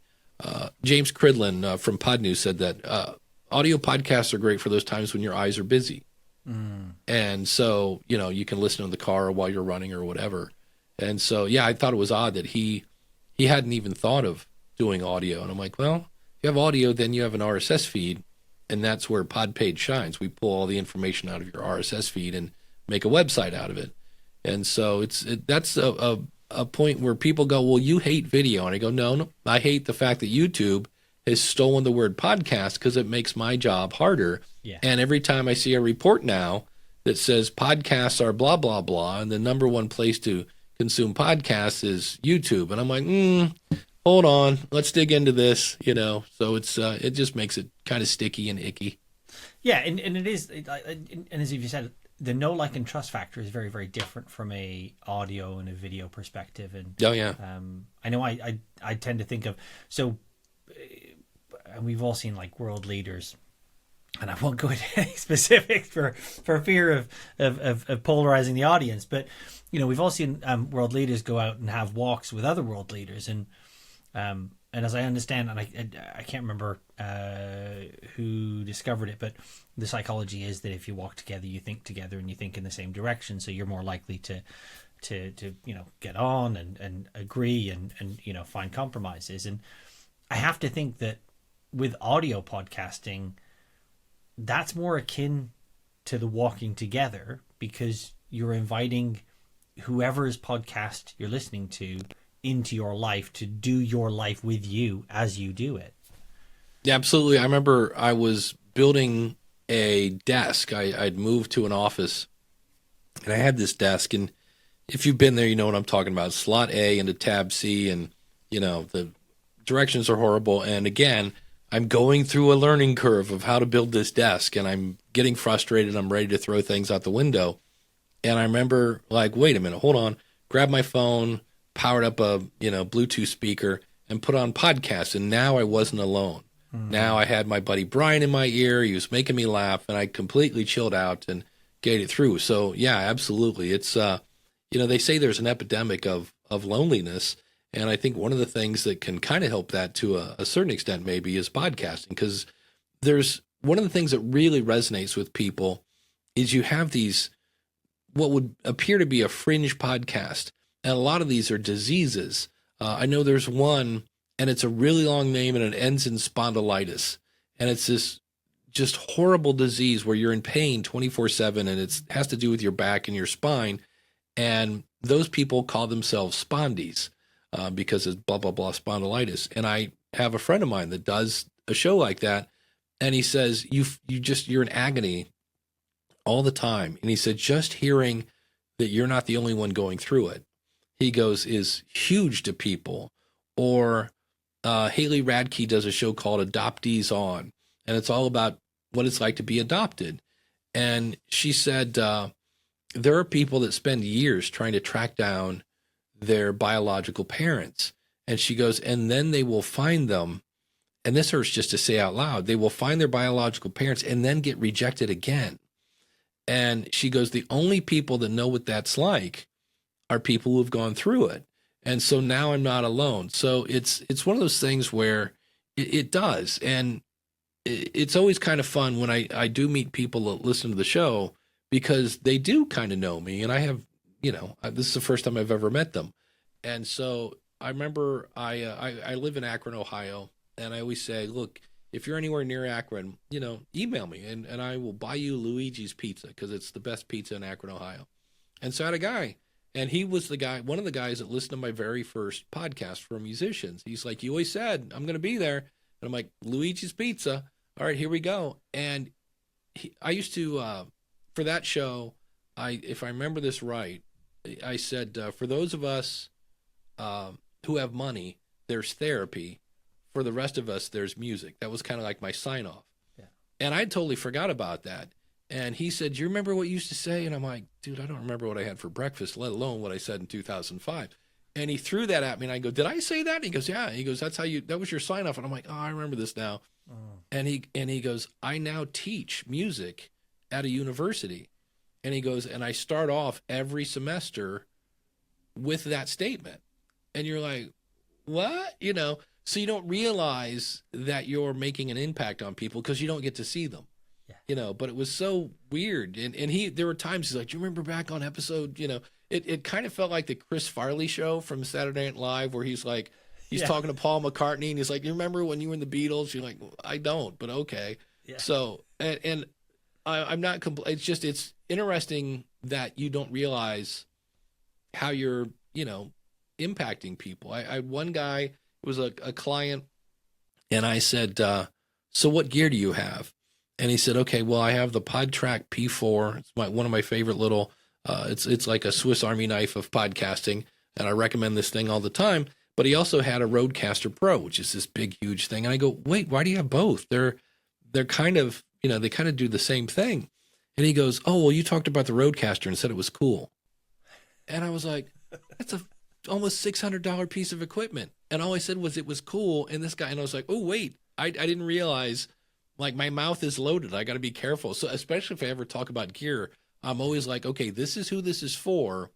James Cridlin from Pod News said that audio podcasts are great for those times when your eyes are busy. And so, you can listen in the car while you're running or whatever. And so, yeah, I thought it was odd that he hadn't even thought of doing audio. And I'm like, well, if you have audio, then you have an RSS feed. And that's where Podpage shines. We pull all the information out of your RSS feed and make a website out of it. And so that's a point where people go, well, you hate video. And I go, no, I hate the fact that YouTube has stolen the word podcast because it makes my job harder. Yeah. And every time I see a report now that says podcasts are blah, blah, blah, and the #1 place to consume podcasts is YouTube. And I'm like, hold on, let's dig into this, So it just makes it kind of sticky and icky. Yeah, and it is, and as you said, the know, like, and trust factor is very, very different from a audio and a video perspective. And oh yeah, I know I tend to think of, so, and we've all seen like world leaders, and I won't go into any specifics for fear of polarizing the audience, but we've all seen world leaders go out and have walks with other world leaders, and and as I understand, and I can't remember who discovered it, but the psychology is that if you walk together, you think together, and you think in the same direction, so you're more likely to get on and agree and find compromises. And I have to think that with audio podcasting, that's more akin to the walking together, because you're inviting whoever's podcast you're listening to into your life to do your life with you as you do it. Yeah, absolutely. I remember I was building a desk. I'd moved to an office, and I had this desk, and if you've been there, you know what I'm talking about. Slot A into tab C, and the directions are horrible. And again, I'm going through a learning curve of how to build this desk, and I'm getting frustrated. I'm ready to throw things out the window. And I remember, like, wait a minute, hold on. Grab my phone, powered up a Bluetooth speaker, and put on podcasts. And now I wasn't alone. Now I had my buddy Brian in my ear. He was making me laugh, and I completely chilled out and get it through. So yeah, absolutely. It's they say there's an epidemic of loneliness, and I think one of the things that can kind of help that to a certain extent maybe is podcasting, because there's one of the things that really resonates with people is you have these what would appear to be a fringe podcast, and a lot of these are diseases. I know there's one, and it's a really long name, and it ends in spondylitis, and it's this just horrible disease where you're in pain 24/7, and it has to do with your back and your spine. And those people call themselves spondies because it's blah, blah, blah, spondylitis. And I have a friend of mine that does a show like that. And he says, you're in agony all the time. And he said, just hearing that you're not the only one going through it, he goes, is huge to people. Or Haley Radke does a show called Adoptees On, and it's all about what it's like to be adopted. And she said, there are people that spend years trying to track down their biological parents. And she goes, and then they will find them. And this hurts just to say out loud. They will find their biological parents and then get rejected again. And she goes, the only people that know what that's like are people who've gone through it. And so now I'm not alone. So it's one of those things where it does. And it's always kind of fun when I do meet people that listen to the show, because they do kind of know me, and I have, this is the first time I've ever met them. And so I remember I live in Akron, Ohio, and I always say, look, if you're anywhere near Akron, email me, and I will buy you Luigi's Pizza, because it's the best pizza in Akron, Ohio. And so I had a guy, and he was one of the guys that listened to my very first podcast for musicians. He's like, you always said, I'm going to be there. And I'm like, Luigi's Pizza. All right, here we go. And I used to, for that show, if I remember this right, I said, for those of us who have money, there's therapy. For the rest of us, there's music. That was kind of like my sign off. Yeah. And I totally forgot about that. And he said, do you remember what you used to say? And I'm like, dude, I don't remember what I had for breakfast, let alone what I said in 2005. And he threw that at me, and I go, did I say that? And he goes, yeah. And he goes, that was your sign off. And I'm like, oh, I remember this now. And he goes, I now teach music at a university. And he goes, and I start off every semester with that statement. And you're like, what? So you don't realize that you're making an impact on people because you don't get to see them. Yeah. But it was so weird. And there were times he's like, do you remember back on episode, it kind of felt like the Chris Farley show from Saturday Night Live, where he's like, he's talking to Paul McCartney, and he's like, you remember when you were in the Beatles? You're like, I don't, but okay. Yeah. So, and I'm not, it's interesting that you don't realize how you're, impacting people. I one guy was a client, and I said, so what gear do you have? And he said, okay, well, I have the PodTrack P4. It's one of my favorite little, it's like a Swiss Army knife of podcasting, and I recommend this thing all the time. But he also had a Rodecaster Pro, which is this big, huge thing. And I go, wait, why do you have both? They're kind of, they kind of do the same thing. And he goes, oh, well, you talked about the Rodecaster and said it was cool. And I was like, that's a almost $600 piece of equipment. And all I said was it was cool. And I was like, oh, wait, I didn't realize, like, my mouth is loaded. I got to be careful. So especially if I ever talk about gear, I'm always like, okay, this is who this is for.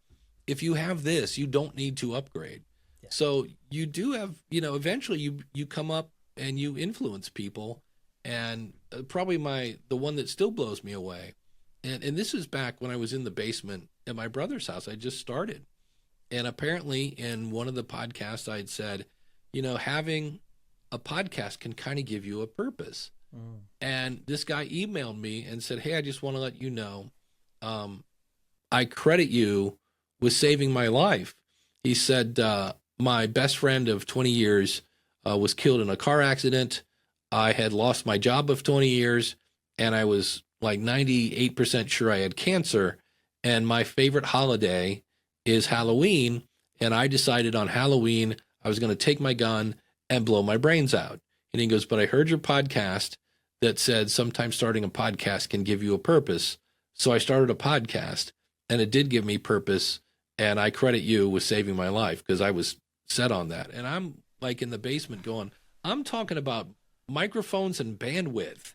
If you have this, you don't need to upgrade. So you do have, eventually you come up and you influence people. And probably the one that still blows me away. And this is back when I was in the basement at my brother's house. I just started. And apparently in one of the podcasts I'd said, having a podcast can kind of give you a purpose. And this guy emailed me and said, hey, I just want to let you know, I credit you with saving my life. He said, my best friend of 20 years was killed in a car accident. I had lost my job of 20 years, and I was like 98% sure I had cancer. And my favorite holiday is Halloween. And I decided on Halloween, I was going to take my gun and blow my brains out. And he goes, but I heard your podcast that said sometimes starting a podcast can give you a purpose. So I started a podcast, and it did give me purpose. And I credit you with saving my life because I was set on that. And I'm like in the basement going, I'm talking about microphones and bandwidth,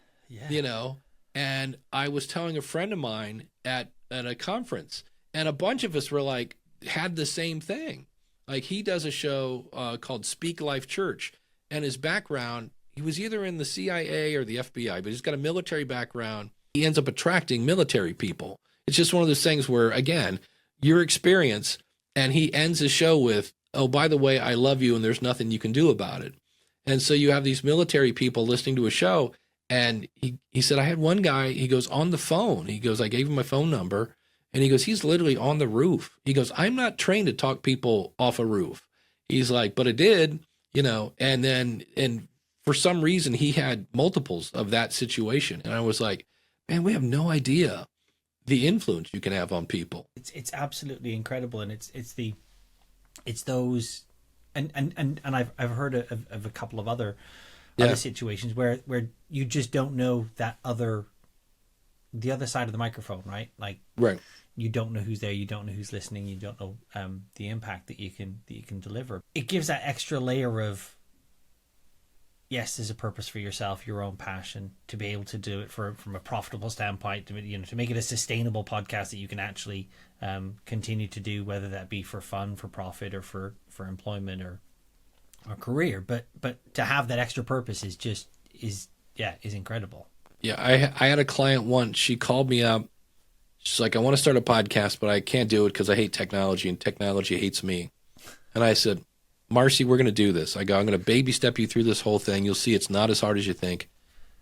and I was telling a friend of mine at a conference, and a bunch of us were like, had the same thing. Like he does a show called Speak Life Church, and his background, he was either in the CIA or the FBI, but he's got a military background. He ends up attracting military people. It's just one of those things where, again, your experience, and he ends his show with, oh, by the way, I love you and there's nothing you can do about it. And so you have these military people listening to a show, and he said, I had one guy, he goes, on the phone. He goes, I gave him my phone number, and he goes, he's literally on the roof. He goes, I'm not trained to talk people off a roof. He's like, but it did, and for some reason he had multiples of that situation. And I was like, man, we have no idea the influence you can have on people. It's absolutely incredible, and it's those, and I've heard of a couple of other situations where you just don't know the other side of the microphone, right? Like, right. You don't know who's there, you don't know who's listening, you don't know the impact that you can deliver. It gives that extra layer of, yes, there's a purpose for yourself, your own passion, to be able to do it from a profitable standpoint, to make it a sustainable podcast that you can actually continue to do, whether that be for fun, for profit, or for employment or career. But to have that extra purpose is incredible. Yeah, I had a client once. She called me up. She's like, I want to start a podcast, but I can't do it because I hate technology and technology hates me. And I said, Marcy, we're going to do this. I go, I'm going to baby step you through this whole thing. You'll see it's not as hard as you think.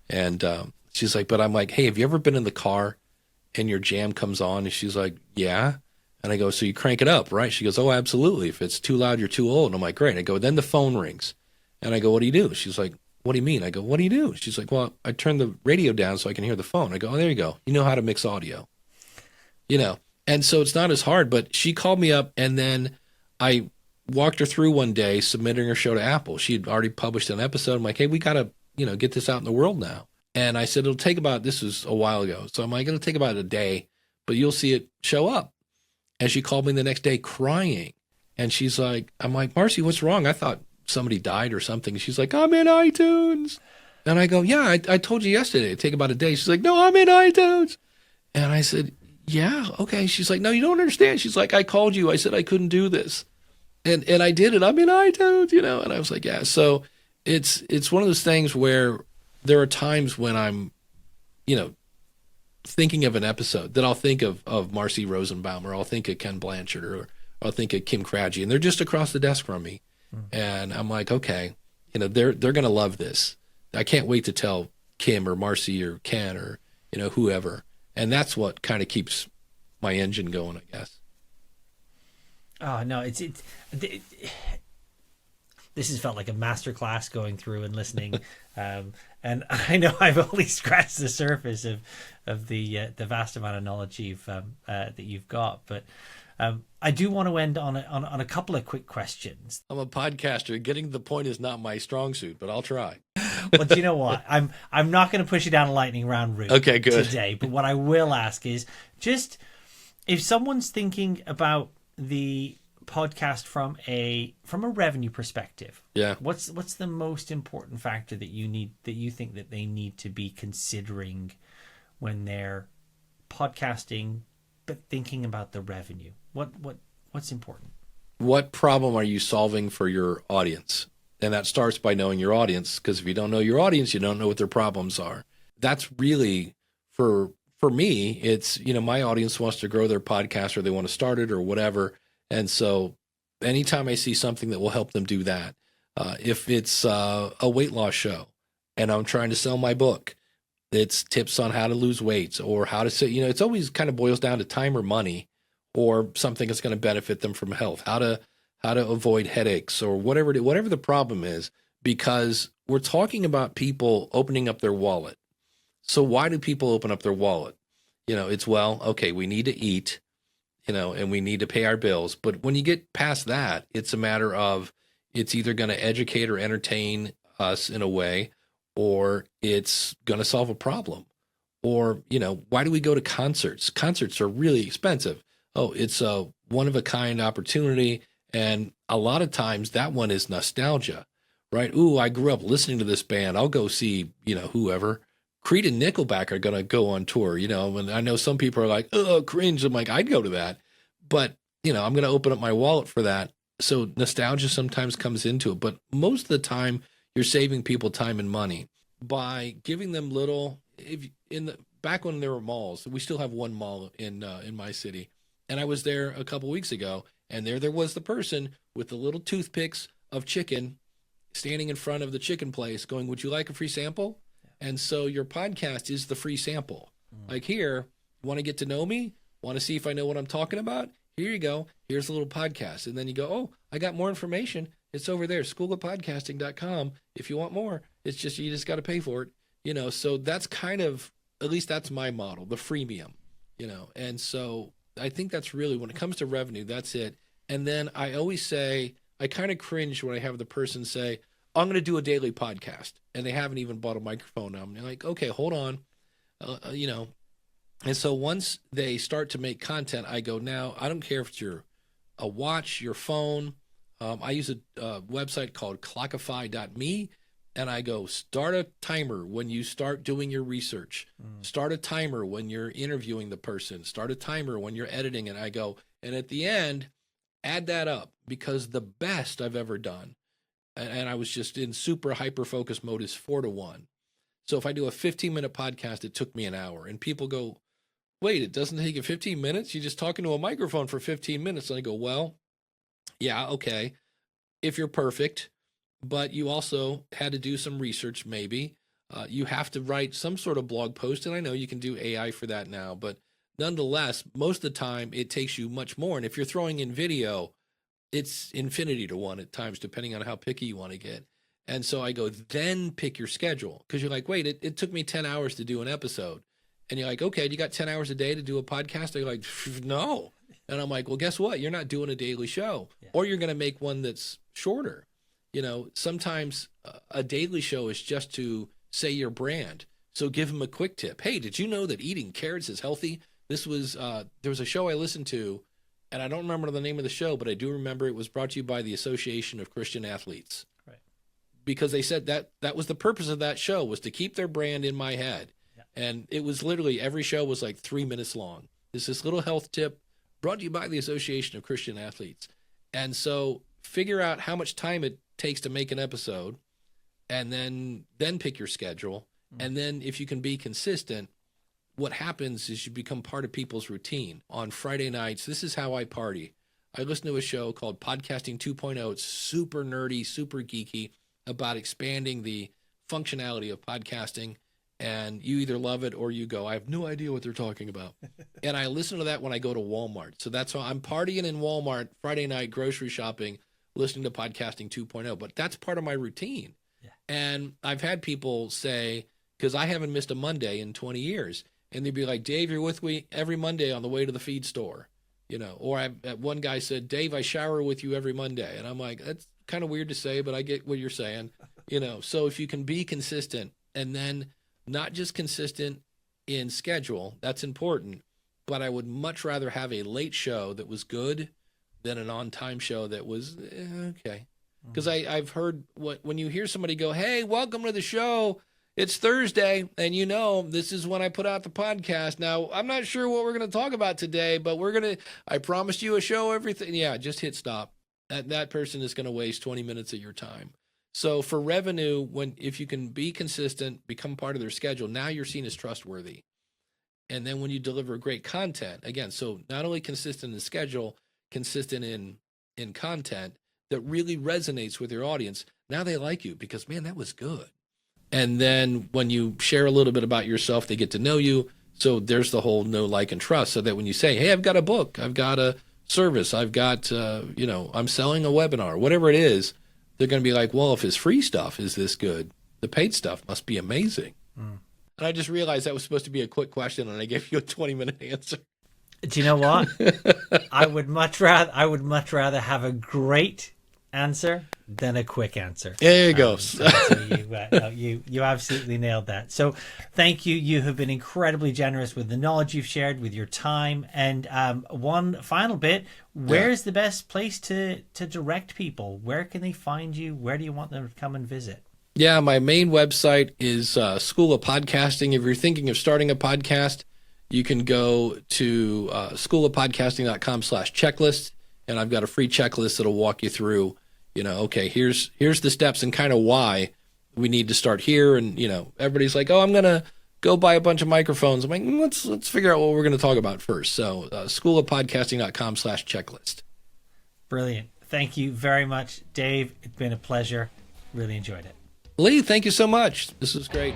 And she's like, but I'm like, hey, have you ever been in the car and your jam comes on? And she's like, yeah. And I go, so you crank it up, right? She goes, oh, absolutely. If it's too loud, you're too old. And I'm like, great. And I go, then the phone rings. And I go, what do you do? She's like, what do you mean? I go, what do you do? She's like, well, I turn the radio down so I can hear the phone. I go, oh, there you go. You know how to mix audio, And so it's not as hard, but she called me up, and then I walked her through one day submitting her show to Apple. She had already published an episode. I'm like, hey, we got to, get this out in the world now. And I said, this was a while ago. So I'm like, it'll take about a day, but you'll see it show up. And she called me the next day crying. And she's like, I'm like, Marcy, what's wrong? I thought somebody died or something. She's like, I'm in iTunes. And I go, yeah, I told you yesterday, it'd take about a day. She's like, no, I'm in iTunes. And I said, yeah, okay. She's like, no, you don't understand. She's like, I called you. I said I couldn't do this. And I did it. I'm in iTunes, and I was like, yeah. So it's one of those things where there are times when I'm, thinking of an episode that I'll think of Marcy Rosenbaum, or I'll think of Ken Blanchard, or I'll think of Kim Craggy, and they're just across the desk from me. And I'm like, okay, they're going to love this. I can't wait to tell Kim or Marcy or Ken or, whoever. And that's what kind of keeps my engine going, I guess. Oh, no, this has felt like a masterclass going through and listening. And I know I've only scratched the surface of the vast amount of knowledge that you've got. But I do want to end on a couple of quick questions. I'm a podcaster. Getting to the point is not my strong suit, but I'll try. Well, do you know what? I'm not going to push you down a lightning round route today. But what I will ask is, just if someone's thinking about the podcast from a revenue perspective, what's the most important factor that you think that they need to be considering when they're podcasting but thinking about the revenue? What's important? what problem are you solving for your audience? And that starts by knowing your audience, because if you don't know your audience, you don't know what their problems are. That's really for me, it's, my audience wants to grow their podcast, or they want to start it or whatever. And so anytime I see something that will help them do that, if it's a weight loss show and I'm trying to sell my book, it's tips on how to lose weight or how to say, it's always kind of boils down to time or money or something that's going to benefit them from health, how to avoid headaches or whatever the problem is, because we're talking about people opening up their wallet. So why do people open up their wallet? It's, well, okay, we need to eat, and we need to pay our bills. But when you get past that, it's a matter of, it's either going to educate or entertain us in a way, or it's going to solve a problem. Or, why do we go to concerts? Concerts are really expensive. Oh, it's a one-of-a-kind opportunity. And a lot of times that one is nostalgia, right? Ooh, I grew up listening to this band. I'll go see, whoever. Creed and Nickelback are going to go on tour, and I know some people are like, oh, cringe. I'm like, I'd go to that. But, I'm going to open up my wallet for that. So nostalgia sometimes comes into it. But most of the time, you're saving people time and money by giving them little, back when there were malls, we still have one mall in my city. And I was there a couple weeks ago, and there was the person with the little toothpicks of chicken standing in front of the chicken place going, would you like a free sample? And so your podcast is the free sample. Like, here, want to get to know me? Want to see if I know what I'm talking about? Here you go. Here's a little podcast. And then you go, oh, I got more information. It's over there, schoolofpodcasting.com. If you want more, it's just, you just got to pay for it. So that's kind of, at least that's my model, the freemium, And so I think that's really, when it comes to revenue, that's it. And then I always say, I kind of cringe when I have the person say, I'm going to do a daily podcast, and they haven't even bought a microphone. I'm like, okay, hold on. And so once they start to make content, I go, now, I don't care if it's a watch, your phone. I use a website called clockify.me, and I go, start a timer when you start doing your research. Start a timer when you're interviewing the person. Start a timer when you're editing. And I go, and at the end, add that up, because the best I've ever done, and I was just in super hyper-focus mode, is 4-1. So if I do a 15-minute podcast, it took me an hour. And people go, wait, it doesn't take you 15 minutes? You're just talking to a microphone for 15 minutes. And I go, well, yeah, okay, if you're perfect, but you also had to do some research maybe. You have to write some sort of blog post, and I know you can do AI for that now, but nonetheless, most of the time, it takes you much more. And if you're throwing in video, it's infinity to one at times, depending on how picky you want to get. And so I go, then pick your schedule. Because you're like, wait, it took me 10 hours to do an episode. And you're like, okay, you got 10 hours a day to do a podcast? They're like, no. And I'm like, well, guess what? You're not doing a daily show. Yeah. Or you're going to make one that's shorter. Sometimes a daily show is just to say your brand. So give them a quick tip. Hey, did you know that eating carrots is healthy? This was, there was a show I listened to, and I don't remember the name of the show, but I do remember it was brought to you by the Association of Christian Athletes. Right. Because they said that was the purpose of that show, was to keep their brand in my head. Yeah. And it was literally, every show was like 3 minutes long. It's this little health tip brought to you by the Association of Christian Athletes. And so figure out how much time it takes to make an episode, and then pick your schedule. And then if you can be consistent, what happens is you become part of people's routine. On Friday nights, this is how I party. I listen to a show called Podcasting 2.0. It's super nerdy, super geeky, about expanding the functionality of podcasting. And you either love it or you go, I have no idea what they're talking about. And I listen to that when I go to Walmart. So that's why I'm partying in Walmart Friday night, grocery shopping, listening to Podcasting 2.0. But that's part of my routine. Yeah. And I've had people say, because I haven't missed a Monday in 20 years, and they'd be like, Dave, you're with me every Monday on the way to the feed store. Or one guy said, Dave, I shower with you every Monday. And I'm like, that's kind of weird to say, but I get what you're saying. So if you can be consistent, and then not just consistent in schedule, that's important, but I would much rather have a late show that was good than an on-time show that was okay. Because I've heard when you hear somebody go, hey, welcome to the show, it's Thursday, and this is when I put out the podcast. Now, I'm not sure what we're going to talk about today, but I promised you a show, everything. Yeah, just hit stop. that person is going to waste 20 minutes of your time. So for revenue, if you can be consistent, become part of their schedule, now you're seen as trustworthy. And then when you deliver great content, again, so not only consistent in schedule, consistent in content that really resonates with your audience, now they like you because, man, that was good. And then when you share a little bit about yourself, they get to know you. So there's the whole know, like, and trust, so that when you say, hey, I've got a book, I've got a service, I've got, I'm selling a webinar, whatever it is, they're going to be like, well, if his free stuff is this good, the paid stuff must be amazing. And I just realized that was supposed to be a quick question, and I gave you a 20-minute answer. Do you know what? I would much rather have a great answer than a quick answer. There you go. So you absolutely nailed that. So thank you. You have been incredibly generous with the knowledge you've shared, with your time. And one final bit, where's the best place to direct people? Where can they find you? Where do you want them to come and visit? Yeah, my main website is School of Podcasting. If you're thinking of starting a podcast, you can go to schoolofpodcasting.com/checklist, and I've got a free checklist that'll walk you through, okay, here's the steps and kind of why we need to start here. And, everybody's like, oh, I'm going to go buy a bunch of microphones. I'm like, let's figure out what we're going to talk about first. So schoolofpodcasting.com/checklist. Brilliant. Thank you very much, Dave. It's been a pleasure. Really enjoyed it. Lee, thank you so much. This was great.